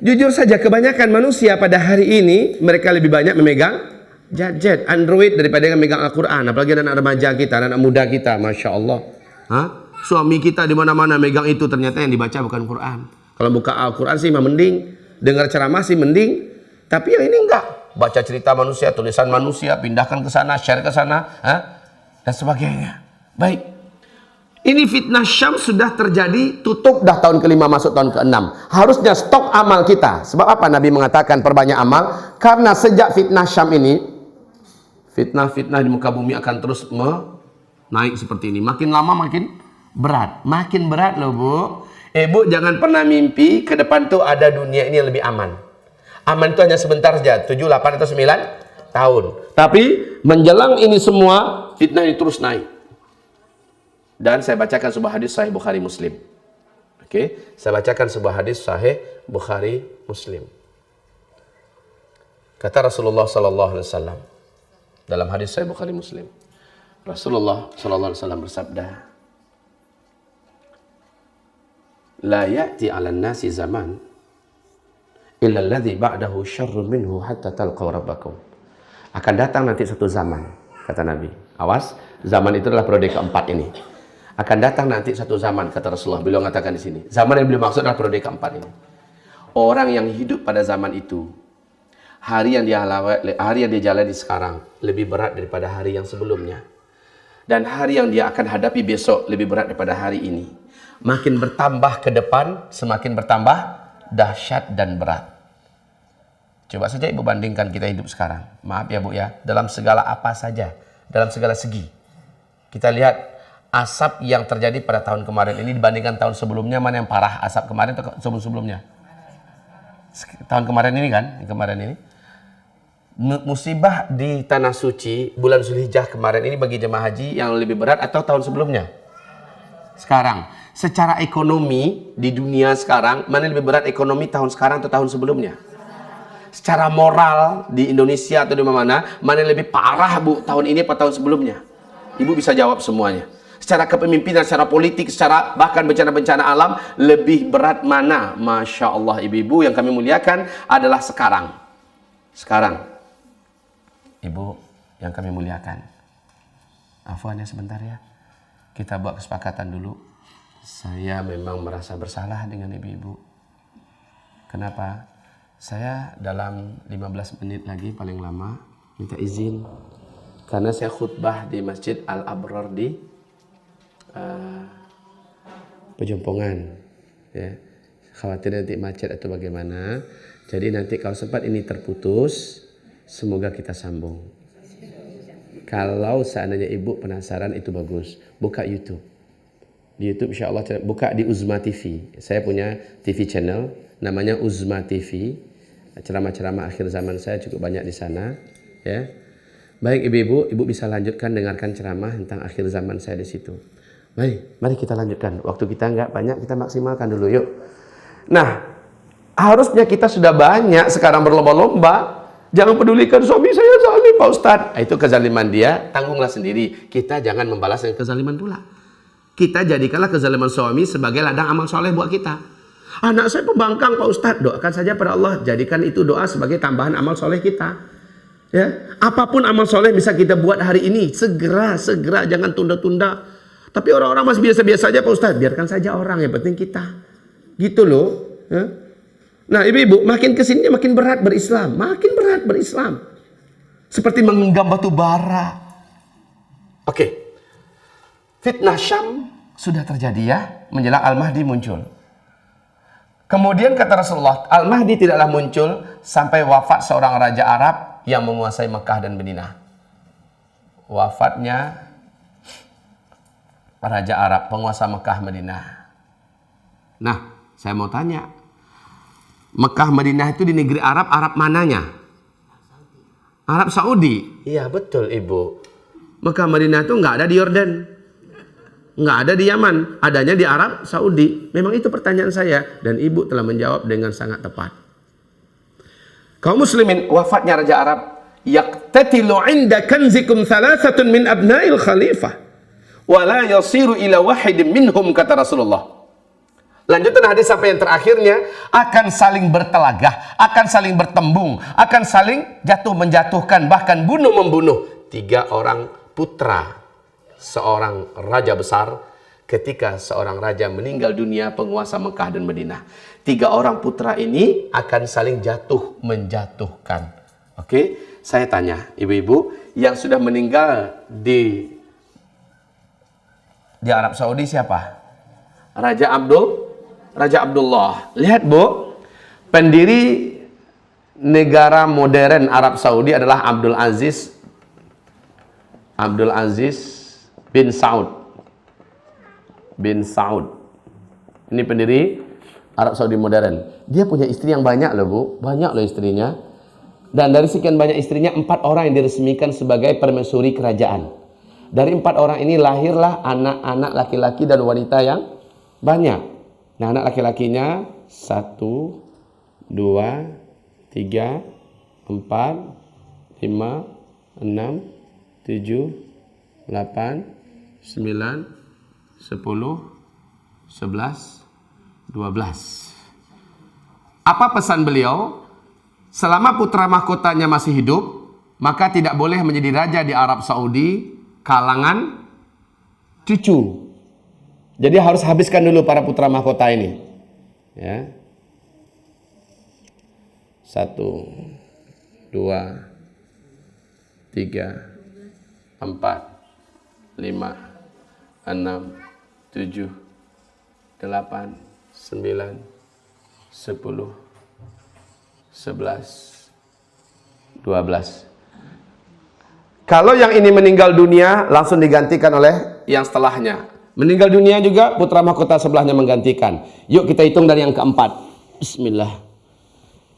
Jujur saja, kebanyakan manusia pada hari ini mereka lebih banyak memegang gadget, Android daripada yang memegang Al-Quran. Apalagi anak remaja kita, anak muda kita, Masya Allah. Hah? Suami kita di mana-mana megang itu, ternyata yang dibaca bukan Quran. Kalau buka Al-Quran sih mah mending, dengar ceramah sih mending, tapi yang ini enggak. Baca cerita manusia, tulisan manusia, pindahkan ke sana, share ke sana, dan sebagainya. Baik. Ini fitnah Syam sudah terjadi, tutup dah tahun ke-5 masuk tahun ke-6. Harusnya stok amal kita. Sebab apa Nabi mengatakan perbanyak amal? Karena sejak fitnah Syam ini, fitnah-fitnah di muka bumi akan terus naik seperti ini. Makin lama makin berat. Makin berat loh, Bu. Bu, jangan pernah mimpi ke depan tuh ada dunia ini yang lebih aman. Aman itu hanya sebentar saja, 7, 8, atau 9 tahun. Tapi menjelang ini semua, fitnah ini terus naik. Dan saya bacakan sebuah hadis Sahih Bukhari Muslim. Oke, saya bacakan sebuah hadis Sahih Bukhari Muslim. Kata Rasulullah sallallahu alaihi wasallam dalam hadis Sahih Bukhari Muslim, Rasulullah sallallahu alaihi wasallam bersabda, "La ya'ti 'alan nasi zaman illa alladhi ba'dahu syarrun minhu hatta talqaw rabbakum." Akan datang nanti satu zaman, kata Nabi. Awas, zaman itu adalah periode keempat ini. Akan datang nanti satu zaman, kata Rasulullah. Beliau mengatakan di sini. Zaman yang beliau maksud adalah periode keempat ini. Orang yang hidup pada zaman itu, hari yang dia jalani sekarang lebih berat daripada hari yang sebelumnya. Dan hari yang dia akan hadapi besok lebih berat daripada hari ini. Makin bertambah ke depan, semakin bertambah dahsyat dan berat. Coba saja ibu bandingkan kita hidup sekarang. Maaf ya Bu ya, dalam segala apa saja, dalam segala segi. Kita lihat asap yang terjadi pada tahun kemarin ini dibandingkan tahun sebelumnya, mana yang parah, asap kemarin atau sebelum-sebelumnya? Tahun kemarin ini kan, kemarin ini. Musibah di Tanah Suci bulan Zulhijjah kemarin ini bagi jemaah haji yang lebih berat atau tahun sebelumnya? Sekarang, secara ekonomi di dunia sekarang, mana lebih berat ekonomi tahun sekarang atau tahun sebelumnya? Secara moral di Indonesia atau di mana yang lebih parah Bu, tahun ini atau tahun sebelumnya? Ibu bisa jawab semuanya. Secara kepemimpinan, secara politik, secara bahkan bencana-bencana alam, lebih berat mana? Masya Allah, ibu-ibu yang kami muliakan adalah sekarang. Sekarang. Ibu yang kami muliakan. Afwan ya sebentar ya. Kita buat kesepakatan dulu. Saya memang merasa bersalah dengan ibu-ibu. Kenapa? Saya dalam 15 menit lagi paling lama minta izin. Karena saya khutbah di Masjid Al-Abrar di Pejompongan, ya. Khawatir nanti macet atau bagaimana. Jadi nanti kalau sempat ini terputus, semoga kita sambung. Kalau seandainya ibu penasaran, itu bagus, buka YouTube. Di YouTube insya Allah, buka di Uzma TV. Saya punya TV channel, namanya Uzma TV. Ceramah-ceramah akhir zaman saya cukup banyak di sana, ya. Baik ibu-ibu, ibu bisa lanjutkan dengarkan ceramah tentang akhir zaman saya di situ. Baik, mari kita lanjutkan. Waktu kita nggak banyak, kita maksimalkan dulu yuk. Nah, harusnya kita sudah banyak sekarang berlomba-lomba. Jangan pedulikan suami saya zalim Pak Ustadz. Itu kezaliman dia, tanggunglah sendiri. Kita jangan membalas dengan kezaliman pula. Kita jadikanlah kezaliman suami sebagai ladang amal soleh buat kita. Anak saya pembangkang Pak Ustadz, doakan saja pada Allah. Jadikan itu doa sebagai tambahan amal soleh kita. Ya, apapun amal soleh bisa kita buat hari ini. Segera, jangan tunda-tunda. Tapi orang-orang masih biasa-biasa saja Pak Ustadz. Biarkan saja orang, yang penting kita. Gitu loh. Ya. Nah ibu-ibu, makin kesininya makin berat berislam. Makin berat berislam. Seperti menggenggam batu bara. Oke. Fitnah Syam sudah terjadi ya. Menjelang Al-Mahdi muncul. Kemudian kata Rasulullah, Al-Mahdi tidaklah muncul sampai wafat seorang raja Arab yang menguasai Mekah dan Madinah. Wafatnya Raja Arab, penguasa Mekah Madinah. Nah, saya mau tanya, Mekah Madinah itu di negeri Arab, Arab mananya? Arab Saudi. Iya betul Ibu. Mekah Madinah itu nggak ada di Yordan, nggak ada di Yaman, adanya di Arab Saudi. Memang itu pertanyaan saya, dan Ibu telah menjawab dengan sangat tepat. Kaum muslimin, wafatnya Raja Arab, yaqtatilu inda kanzikum thalathatun min abnail khalifah wa la yasiru ila wahidin minhum, kata Rasulullah. Lanjutan hadis sampai yang terakhirnya, akan saling bertelagah, akan saling bertembung, akan saling jatuh menjatuhkan, bahkan bunuh membunuh 3 orang putra seorang raja besar. Ketika seorang raja meninggal dunia, penguasa Mekah dan Madinah, 3 orang putra ini akan saling jatuh menjatuhkan. Oke, saya tanya ibu-ibu yang sudah meninggal di Arab Saudi siapa? Raja Abdullah. Lihat Bu, pendiri negara modern Arab Saudi adalah Abdul Aziz bin Saud. Ini pendiri Arab Saudi modern. Dia punya istri yang banyak loh Bu, banyak loh istrinya. Dan dari sekian banyak istrinya, 4 orang yang diresmikan sebagai permaisuri kerajaan. Dari 4 orang ini lahirlah anak-anak laki-laki dan wanita yang banyak. Nah, anak laki-lakinya 1, 2, 3, 4, 5, 6, 7, 8, 9, 10, 11, 12. Apa pesan beliau? Selama putra mahkotanya masih hidup, maka tidak boleh menjadi raja di Arab Saudi kalangan cucu. Jadi harus habiskan dulu para putra mahkota ini. Ya. 1, 2, 3, 4, 5, 6, 7, 8, 9, 10, 11, 12. Kalau yang ini meninggal dunia, langsung digantikan oleh yang setelahnya. Meninggal dunia juga, putra mahkota sebelahnya menggantikan. Yuk kita hitung dari yang keempat. Bismillah.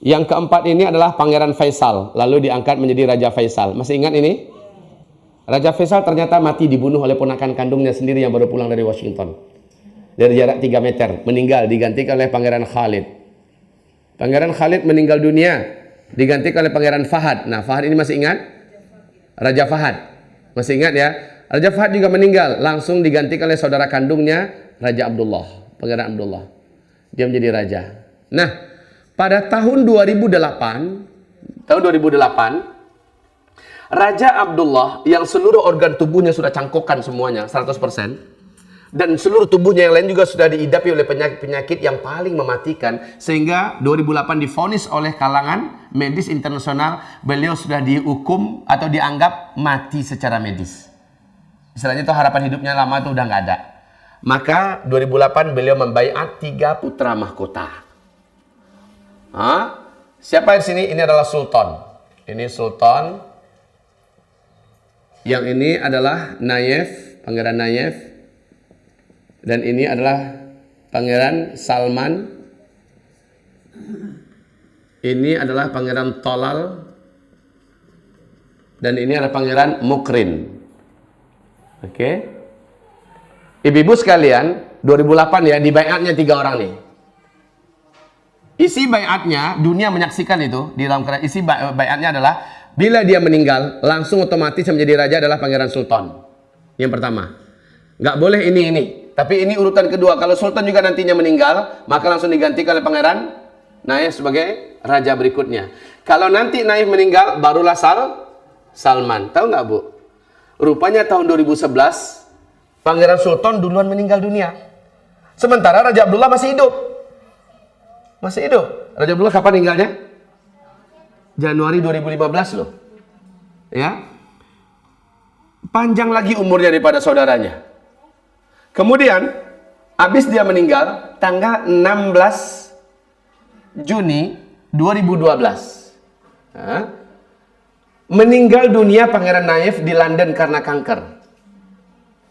Yang keempat ini adalah Pangeran Faisal, lalu diangkat menjadi Raja Faisal. Masih ingat ini? Raja Faisal ternyata mati dibunuh oleh ponakan kandungnya sendiri yang baru pulang dari Washington. Dari jarak 3 meter, meninggal, digantikan oleh Pangeran Khalid. Pangeran Khalid meninggal dunia, digantikan oleh Pangeran Fahad. Nah, Fahad ini masih ingat? Raja Fahad. Masih ingat ya? Raja Fahad juga meninggal, langsung digantikan oleh saudara kandungnya Raja Abdullah, Pangeran Abdullah. Dia menjadi raja. Nah, pada tahun 2008, Raja Abdullah yang seluruh organ tubuhnya sudah cangkokan semuanya 100%, dan seluruh tubuhnya yang lain juga sudah diidapi oleh penyakit yang paling mematikan, sehingga 2008 divonis oleh kalangan medis internasional, beliau sudah dihukum atau dianggap mati secara medis. Istilahnya itu harapan hidupnya lama itu udah nggak ada. Maka 2008 beliau membaiat 3 putra mahkota. Siapa di sini? Ini adalah sultan. Ini sultan. Yang ini adalah Nayef, Pangeran Nayef. Dan ini adalah Pangeran Salman. Ini adalah Pangeran Tolal. Dan ini adalah Pangeran Mukrin. Oke. Ibu-ibu sekalian, 2008 ya, di baiatnya 3 orang nih. Isi baiatnya, dunia menyaksikan itu di dalam kerajaan. Isi baiatnya adalah bila dia meninggal, langsung otomatis yang menjadi raja adalah Pangeran Sultan. Yang pertama. Nggak boleh ini. Tapi ini urutan kedua. Kalau Sultan juga nantinya meninggal, maka langsung digantikan oleh Pangeran Naif sebagai raja berikutnya. Kalau nanti Naif meninggal, barulah Salman. Tahu nggak Bu? Rupanya tahun 2011, Pangeran Sultan duluan meninggal dunia. Sementara Raja Abdullah masih hidup. Masih hidup. Raja Abdullah kapan meninggalnya? Januari 2015 loh. Ya. Panjang lagi umurnya daripada saudaranya. Kemudian, habis dia meninggal, tanggal 16 Juni 2012. Meninggal dunia Pangeran Naif di London karena kanker.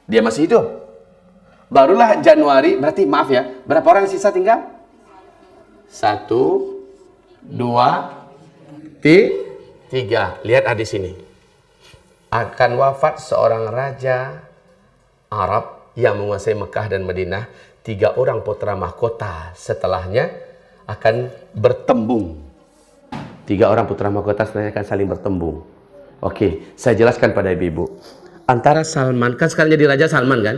Dia masih hidup. Barulah Januari, berarti maaf ya, berapa orang yang sisa tinggal? 1, 2, 3. Lihat hadis ini. Akan wafat seorang raja Arab yang menguasai Mekah dan Madinah. 3 orang putra mahkota setelahnya akan bertembung. 3 orang putra mahkota setelahnya akan saling bertembung. Oke, saya jelaskan pada ibu-ibu. Antara Salman, kan sekarang jadi Raja Salman kan?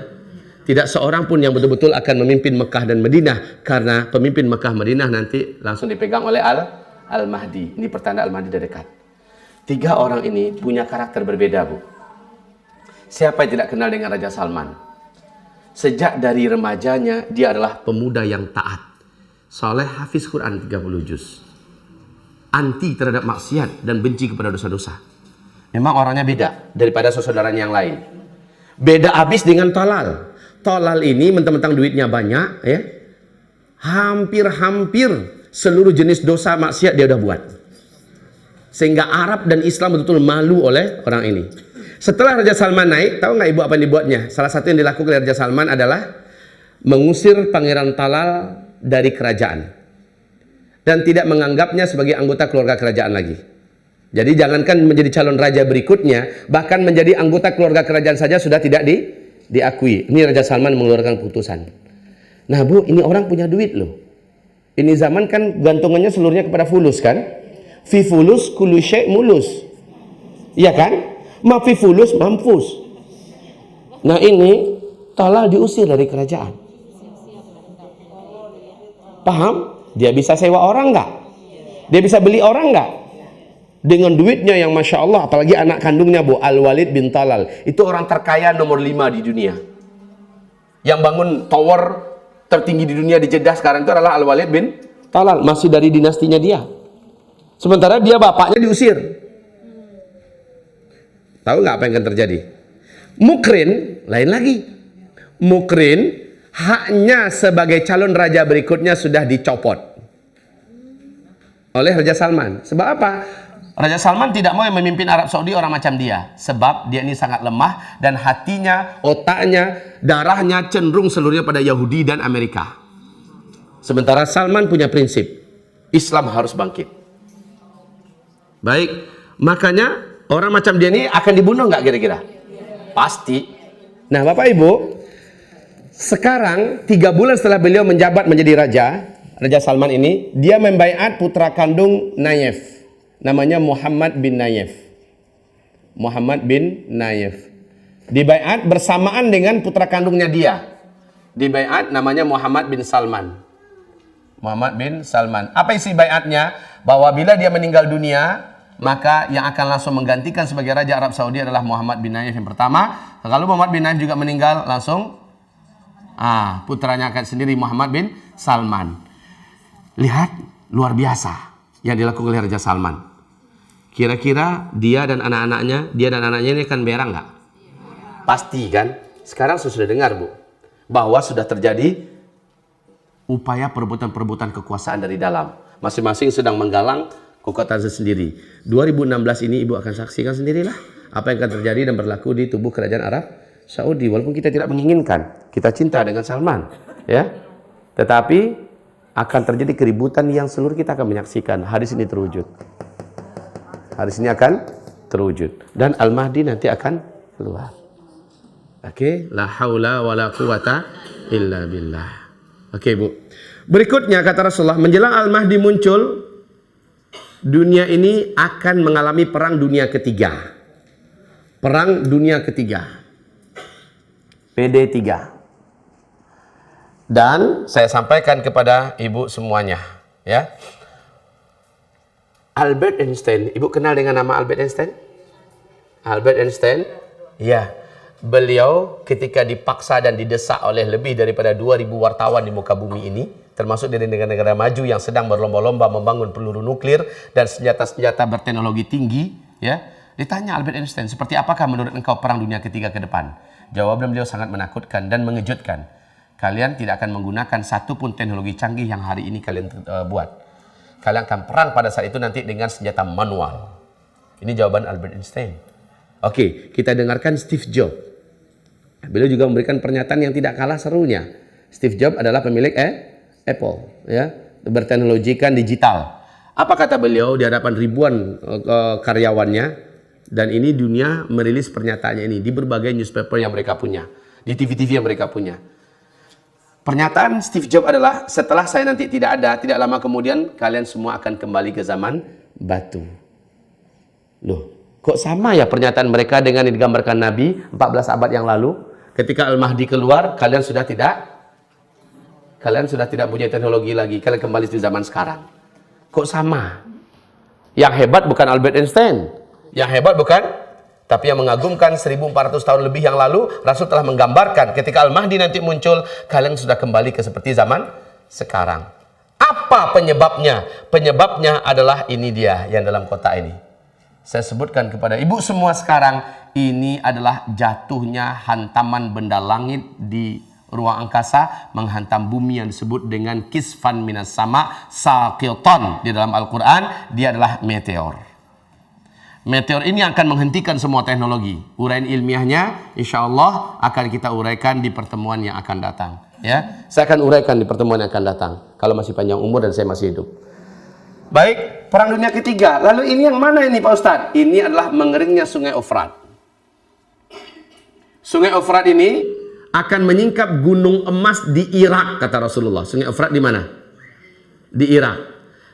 Tidak seorang pun yang betul-betul akan memimpin Mekah dan Madinah. Karena pemimpin Mekah Madinah nanti langsung dipegang oleh Al-Mahdi. Ini pertanda Al-Mahdi sudah dekat. 3 orang ini punya karakter berbeda, Bu. Siapa yang tidak kenal dengan Raja Salman? Sejak dari remajanya, dia adalah pemuda yang taat. Soleh, hafiz Quran 30 juz. Anti terhadap maksiat dan benci kepada dosa-dosa. Memang orangnya beda daripada saudaranya yang lain. Beda habis dengan Talal. Talal ini mentang-mentang duitnya banyak, ya. Hampir-hampir seluruh jenis dosa maksiat dia udah buat. Sehingga Arab dan Islam betul-betul malu oleh orang ini. Setelah Raja Salman naik, tahu nggak ibu apa yang dibuatnya? Salah satu yang dilakukan oleh Raja Salman adalah mengusir Pangeran Talal dari kerajaan. Dan tidak menganggapnya sebagai anggota keluarga kerajaan lagi. Jadi jangankan menjadi calon raja berikutnya, bahkan menjadi anggota keluarga kerajaan saja sudah tidak diakui. Ini Raja Salman mengeluarkan putusan. Nah Bu, ini orang punya duit loh. Ini zaman kan gantungannya seluruhnya kepada fulus kan? Fi fulus kullu syai' mulus. Iya kan? Ma fi fulus mampus. Nah ini Talal diusir dari kerajaan. Paham? Dia bisa sewa orang nggak? Dia bisa beli orang nggak? Dengan duitnya yang Masya Allah, apalagi anak kandungnya Bu, Al-Walid bin Talal. Itu orang terkaya nomor 5 di dunia. Yang bangun tower tertinggi di dunia di Jeddah sekarang itu adalah Al-Walid bin Talal. Masih dari dinastinya dia. Sementara dia bapaknya diusir. Tahu nggak apa yang akan terjadi? Mukrin, lain lagi. Mukrin, haknya sebagai calon raja berikutnya sudah dicopot oleh Raja Salman. Sebab apa? Raja Salman tidak mau yang memimpin Arab Saudi orang macam dia. Sebab dia ini sangat lemah dan hatinya, otaknya, darahnya cenderung seluruhnya pada Yahudi dan Amerika. Sementara Salman punya prinsip, Islam harus bangkit. Baik, makanya orang macam dia ini akan dibunuh nggak kira-kira? Pasti. Nah Bapak Ibu, sekarang 3 bulan setelah beliau menjabat menjadi Raja Salman ini, dia membaiat putra kandung Nayef. Namanya Muhammad bin Nayef. Muhammad bin Nayef. Dibaiat bersamaan dengan putra kandungnya dia. Dibaiat namanya Muhammad bin Salman. Muhammad bin Salman. Apa isi baiatnya? Bahwa bila dia meninggal dunia, maka yang akan langsung menggantikan sebagai Raja Arab Saudi adalah Muhammad bin Nayef yang pertama. Kalau Muhammad bin Nayef juga meninggal, langsung putranya akan sendiri Muhammad bin Salman. Lihat, luar biasa yang dilakukan oleh Raja Salman. Kira-kira dia dan anak-anaknya ini akan berang nggak? Pasti kan? Sekarang sudah dengar Bu, bahwa sudah terjadi upaya perebutan kekuasaan dari dalam. Masing-masing sedang menggalang kekuatan sendiri. 2016 ini Ibu akan saksikan sendirilah apa yang akan terjadi dan berlaku di tubuh kerajaan Arab Saudi. Walaupun kita tidak menginginkan, kita cinta dengan Salman, ya. Tetapi akan terjadi keributan yang seluruh kita akan menyaksikan. Hadis ini terwujud. Hadis ini akan terwujud. Dan Al-Mahdi nanti akan keluar. Oke, la haula wala quwata illa billah. Oke, Bu. Berikutnya kata Rasulullah, menjelang Al-Mahdi muncul, dunia ini akan mengalami perang dunia ketiga. Perang dunia ketiga. PD3. Dan saya sampaikan kepada Ibu semuanya, ya. Albert Einstein, Ibu kenal dengan nama Albert Einstein? Albert Einstein, ya. Beliau ketika dipaksa dan didesak oleh lebih daripada 2000 wartawan di muka bumi ini, termasuk dari negara-negara maju yang sedang berlomba-lomba membangun peluru nuklir dan senjata-senjata berteknologi tinggi, ya. Ditanya Albert Einstein, seperti apakah menurut engkau perang dunia ketiga ke depan? Jawaban beliau sangat menakutkan dan mengejutkan. Kalian tidak akan menggunakan satu pun teknologi canggih yang hari ini kalian buat. Kalian akan perang pada saat itu nanti dengan senjata manual. Ini jawaban Albert Einstein. Oke, kita dengarkan Steve Jobs. Beliau juga memberikan pernyataan yang tidak kalah serunya. Steve Jobs adalah pemilik Apple, ya, berteknologikan digital. Apa kata beliau di hadapan ribuan karyawannya? Dan ini dunia merilis pernyataannya ini di berbagai newspaper yang mereka punya, di TV-TV yang mereka punya. Pernyataan Steve Jobs adalah, setelah saya nanti tidak ada, tidak lama kemudian kalian semua akan kembali ke zaman batu. Loh, kok sama ya pernyataan mereka dengan yang digambarkan Nabi 14 abad yang lalu? Ketika Al-Mahdi keluar, kalian sudah tidak punya teknologi lagi, kalian kembali di zaman sekarang. Kok sama? Yang hebat bukan Albert Einstein, yang hebat bukan, tapi yang mengagumkan 1400 tahun lebih yang lalu, Rasul telah menggambarkan ketika Al-Mahdi nanti muncul, kalian sudah kembali ke seperti zaman sekarang. Apa penyebabnya? Penyebabnya adalah ini dia yang dalam kotak ini. Saya sebutkan kepada ibu semua sekarang, ini adalah jatuhnya hantaman benda langit di ruang angkasa menghantam bumi yang disebut dengan kisfan minas sama saqitan di dalam Al-Quran. Dia adalah meteor. Meteor ini akan menghentikan semua teknologi. Uraian ilmiahnya insya Allah akan kita uraikan di pertemuan yang akan datang. Ya, saya akan uraikan di pertemuan yang akan datang kalau masih panjang umur dan saya masih hidup. Baik, Perang Dunia Ketiga. Lalu ini yang mana ini Pak Ustadz? Ini adalah mengeringnya Sungai Efrat. Sungai Efrat ini akan menyingkap gunung emas di Irak, kata Rasulullah. Sungai Efrat di mana? Di Irak.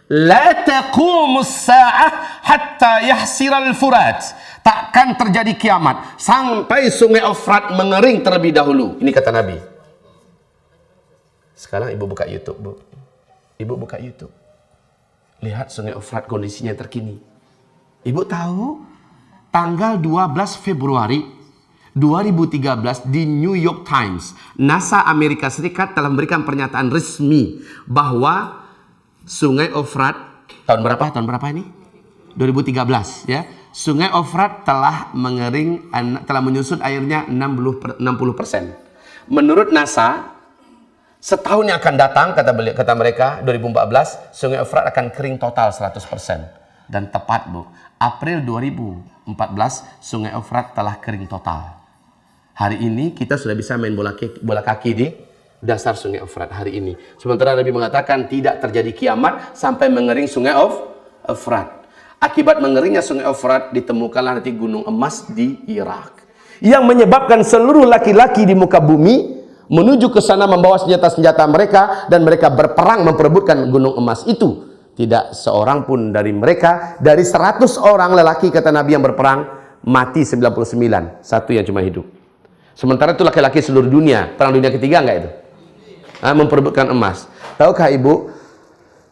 La taqumus sa'ah hatta yahsiral furat. Takkan terjadi kiamat sampai Sungai Efrat mengering terlebih dahulu. Ini kata Nabi. Sekarang ibu buka YouTube, Bu. Ibu buka YouTube. Lihat Sungai Efrat kondisinya terkini. Ibu tahu tanggal 12 Februari 2013 di New York Times, NASA Amerika Serikat telah memberikan pernyataan resmi bahwa Sungai Efrat tahun berapa ini? 2013 ya. Sungai Efrat telah mengering, telah menyusut airnya 60%. Menurut NASA, setahun yang akan datang, kata mereka, 2014, Sungai Efrat akan kering total 100%. Dan tepat, Bu, April 2014, Sungai Efrat telah kering total. Hari ini kita sudah bisa main bola kaki di dasar Sungai Efrat hari ini. Sementara Nabi mengatakan tidak terjadi kiamat sampai mengering Sungai Efrat. Akibat mengeringnya Sungai Efrat, ditemukanlah nanti gunung emas di Irak. Yang menyebabkan seluruh laki-laki di muka bumi menuju ke sana membawa senjata-senjata mereka dan mereka berperang memperebutkan gunung emas itu. Tidak seorang pun dari mereka, dari 100 orang lelaki kata Nabi yang berperang, mati 99, satu yang cuma hidup. Sementara itu laki-laki seluruh dunia, Perang Dunia Ketiga enggak itu? Memperebutkan emas. Tahukah ibu,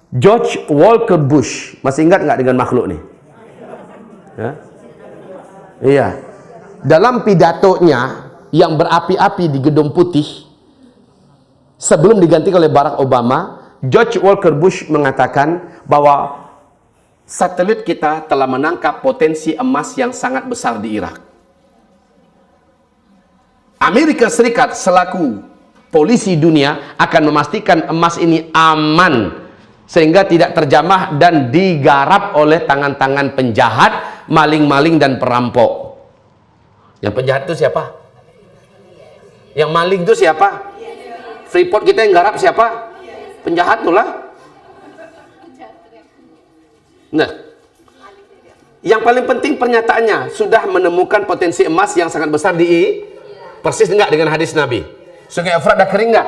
George Walker Bush, masih ingat nggak dengan makhluk nih? Ya? Iya. Dalam pidatonya yang berapi-api di Gedung Putih, sebelum digantikan oleh Barack Obama, George Walker Bush mengatakan bahwa satelit kita telah menangkap potensi emas yang sangat besar di Irak. Amerika Serikat selaku polisi dunia akan memastikan emas ini aman sehingga tidak terjamah dan digarap oleh tangan-tangan penjahat, maling-maling dan perampok. Yang penjahat itu siapa? Yang maling itu siapa? Freeport kita yang garap siapa? Penjahat itulah. Nah, yang paling penting pernyataannya sudah menemukan potensi emas yang sangat besar di persis enggak dengan hadis Nabi. Sungai Efrat dah kering enggak?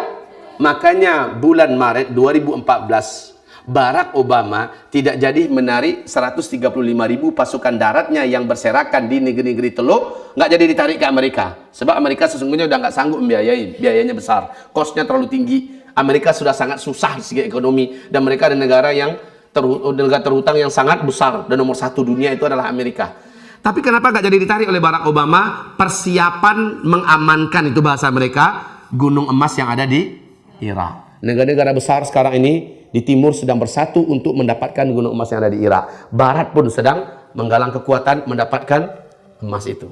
Makanya bulan Maret 2014 Barack Obama tidak jadi menarik 135.000 pasukan daratnya yang berserakan di negeri-negeri Teluk, nggak jadi ditarik ke Amerika. Sebab Amerika sesungguhnya udah nggak sanggup membiayai, biayanya besar, kosnya terlalu tinggi. Amerika sudah sangat susah dari segi ekonomi dan mereka ada negara yang terhutang yang sangat besar dan nomor 1 dunia itu adalah Amerika. Tapi kenapa nggak jadi ditarik oleh Barack Obama? Persiapan mengamankan, itu bahasa mereka, gunung emas yang ada di Irak. Negara-negara besar sekarang ini di timur sedang bersatu untuk mendapatkan gunung emas yang ada di Irak. Barat pun sedang menggalang kekuatan mendapatkan emas itu.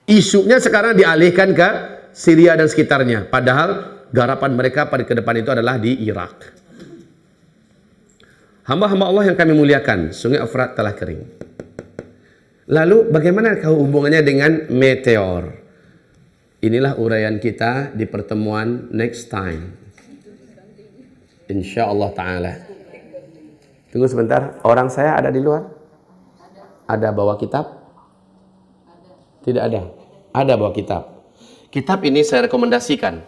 Isunya sekarang dialihkan ke Syria dan sekitarnya. Padahal garapan mereka pada ke depan itu adalah di Irak. Hamba-hamba Allah yang kami muliakan, Sungai Efrat telah kering. Lalu bagaimana hubungannya dengan meteor? inilah uraian kita di pertemuan next time. Insya Allah Ta'ala. Tunggu sebentar, orang saya ada di luar? Ada bawa kitab? Tidak ada. Ada bawa kitab. Kitab ini saya rekomendasikan.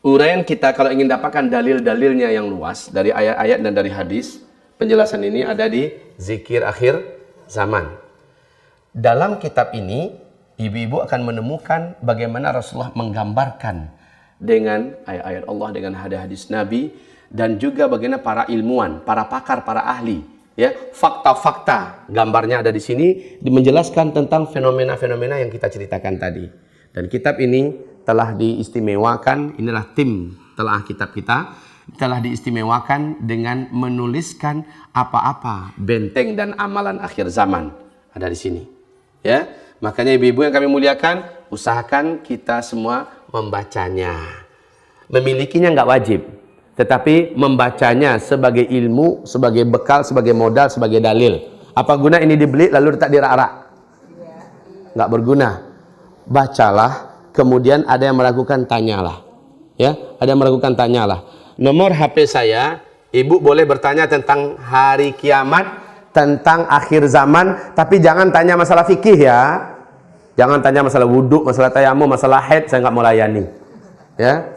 Uraian kita kalau ingin dapatkan dalil-dalilnya yang luas dari ayat-ayat dan dari hadis, penjelasan ini ada di Zikir Akhir Zaman. Dalam kitab ini, ibu-ibu akan menemukan bagaimana Rasulullah menggambarkan dengan ayat-ayat Allah, dengan hadis-hadis Nabi, dan juga bagaimana para ilmuwan, para pakar, para ahli, ya, fakta-fakta, gambarnya ada di sini, menjelaskan tentang fenomena-fenomena yang kita ceritakan tadi. Dan kitab ini telah diistimewakan, inilah tim telah kitab kita, telah diistimewakan dengan menuliskan apa-apa benteng dan amalan akhir zaman ada di sini. Ya, makanya ibu-ibu yang kami muliakan, usahakan kita semua membacanya. Memilikinya nggak wajib, tetapi membacanya sebagai ilmu, sebagai bekal, sebagai modal, sebagai dalil. Apa guna ini dibeli lalu letak di rak-rak? Nggak berguna. Bacalah, kemudian ada yang meragukan, tanyalah. Ya, ada yang meragukan, tanyalah. Nomor HP saya, ibu boleh bertanya tentang hari kiamat, tentang akhir zaman, tapi jangan tanya masalah fikih ya. Jangan tanya masalah wudhu, masalah tayamum, masalah haid, saya nggak mau layani. Ya,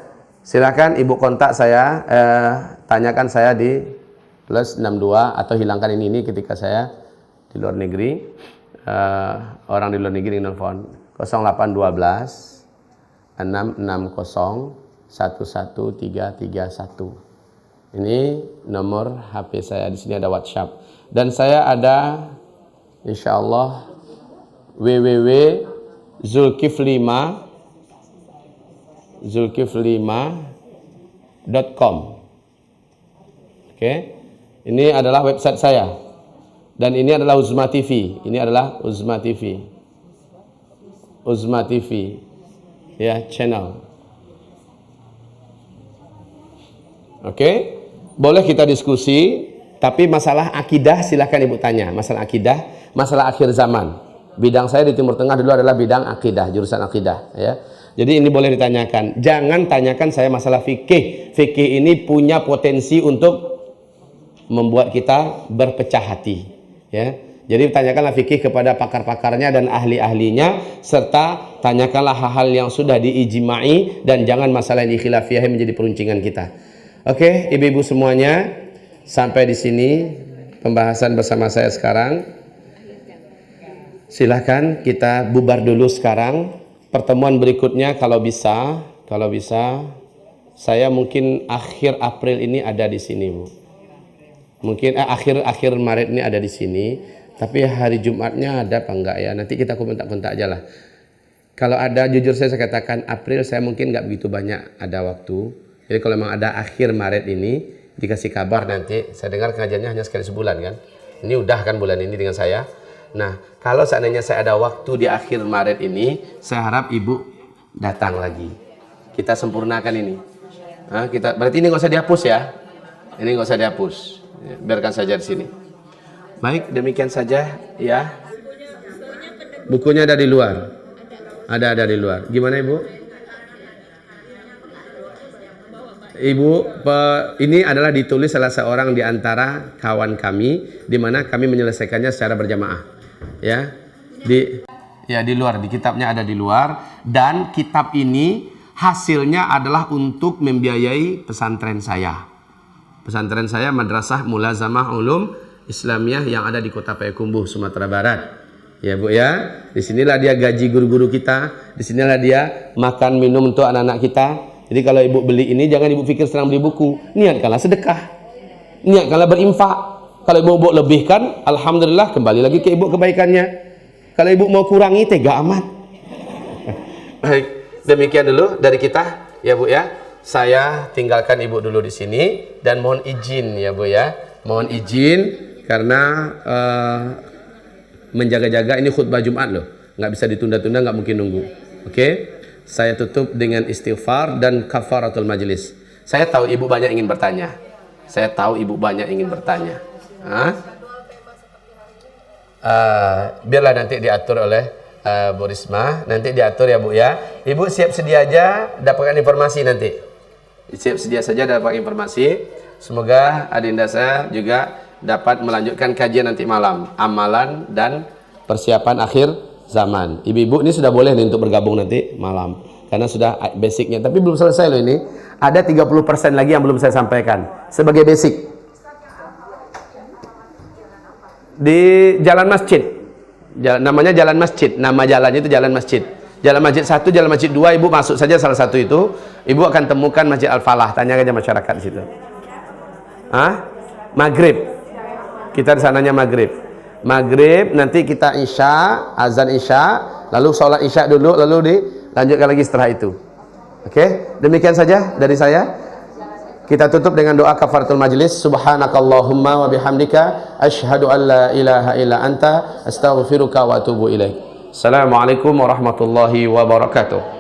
silakan ibu kontak saya, tanyakan saya di +62 atau hilangkan ini ketika saya di luar negeri. Orang di luar negeri nelfon 0812 660 11331. Ini nomor HP saya. Di sini ada WhatsApp dan saya ada insyaallah www.zulkiflima.com. Oke. Ini adalah website saya. Dan ini adalah Uzma TV. Ini adalah Uzma TV. Uzma TV. Ya, channel. Oke. Boleh kita diskusi, tapi masalah akidah silahkan ibu tanya. Masalah akidah, masalah akhir zaman. Bidang saya di Timur Tengah dulu adalah bidang akidah, jurusan akidah, ya. Jadi ini boleh ditanyakan. Jangan tanyakan saya masalah fikih. Fikih ini punya potensi untuk membuat kita berpecah hati, ya. Jadi tanyakanlah fikih kepada pakar-pakarnya dan ahli-ahlinya, serta tanyakanlah hal-hal yang sudah diijma'i dan jangan masalah yang khilafiyah menjadi peruncingan kita. Oke, ibu-ibu semuanya, sampai di sini pembahasan bersama saya sekarang. Silahkan kita bubar dulu sekarang. Pertemuan berikutnya kalau bisa saya mungkin akhir April ini ada di sini, Bu. Mungkin akhir Maret ini ada di sini, tapi hari Jumatnya ada apa enggak ya? Nanti kita kontak-kontak aja lah. Kalau ada, jujur saya katakan April saya mungkin enggak begitu banyak ada waktu. Jadi kalau memang ada akhir Maret ini dikasih kabar nanti. Saya dengar kajiannya hanya sekali sebulan kan? Ini udah kan bulan ini dengan saya. Nah, kalau seandainya saya ada waktu di akhir Maret ini, saya harap ibu datang lagi. Kita sempurnakan ini. Nah, berarti ini nggak usah dihapus ya. Ini nggak usah dihapus. Biarkan saja di sini. Baik, demikian saja ya. Bukunya ada di luar. Ada di luar. Gimana ibu? Ibu, ini adalah ditulis salah seorang di antara kawan kami, di mana kami menyelesaikannya secara berjamaah. Ya, di luar, di kitabnya ada di luar, dan kitab ini hasilnya adalah untuk membiayai pesantren saya. Pesantren saya Madrasah Mulazamah Ulum Islamiyah yang ada di Kota Payakumbuh, Sumatera Barat. Ya Bu ya, disinilah dia gaji guru-guru kita, disinilah dia makan minum untuk anak-anak kita. Jadi kalau ibu beli ini jangan ibu pikir senang beli buku, niatkanlah sedekah, niatkanlah berinfak. Kalau ibu mau lebihkan, alhamdulillah kembali lagi ke ibu kebaikannya. Kalau ibu mau kurangi, tega amat. Baik, demikian dulu dari kita ya Bu ya. Saya tinggalkan ibu dulu di sini dan mohon izin ya Bu ya. Mohon izin karena menjaga-jaga ini khutbah Jumat loh. Nggak bisa ditunda-tunda, nggak mungkin nunggu. Oke? Saya tutup dengan istighfar dan kafaratul majlis. Saya tahu ibu banyak ingin bertanya. Saya tahu ibu banyak ingin bertanya. Biarlah nanti diatur oleh Bu Risma, nanti diatur ya Bu ya. Ibu siap sedia aja dapatkan informasi nanti. Siap sedia saja dapat informasi. Semoga adinda saya juga dapat melanjutkan kajian nanti malam, amalan dan persiapan akhir zaman. Ibu-ibu ini sudah boleh nih untuk bergabung nanti malam karena sudah basicnya, tapi belum selesai loh ini. Ada 30% lagi yang belum saya sampaikan sebagai basic. Di Jalan Masjid. Namanya Jalan Masjid, nama jalannya itu Jalan Masjid. Jalan Masjid 1, Jalan Masjid 2, ibu masuk saja salah satu itu, ibu akan temukan Masjid Al-Falah. Tanya aja masyarakat di situ. Maghrib. Kita di sananya maghrib. Maghrib nanti kita isya, azan isya, lalu sholat isya dulu, lalu dilanjutkan lagi setelah itu. Oke, demikian saja dari saya. Kita tutup dengan doa kafaratul majlis. Subhanakallahumma wa bihamdika asyhadu an la ilaha illa anta astaghfiruka wa atubu ilaik. Assalamualaikum warahmatullahi wabarakatuh.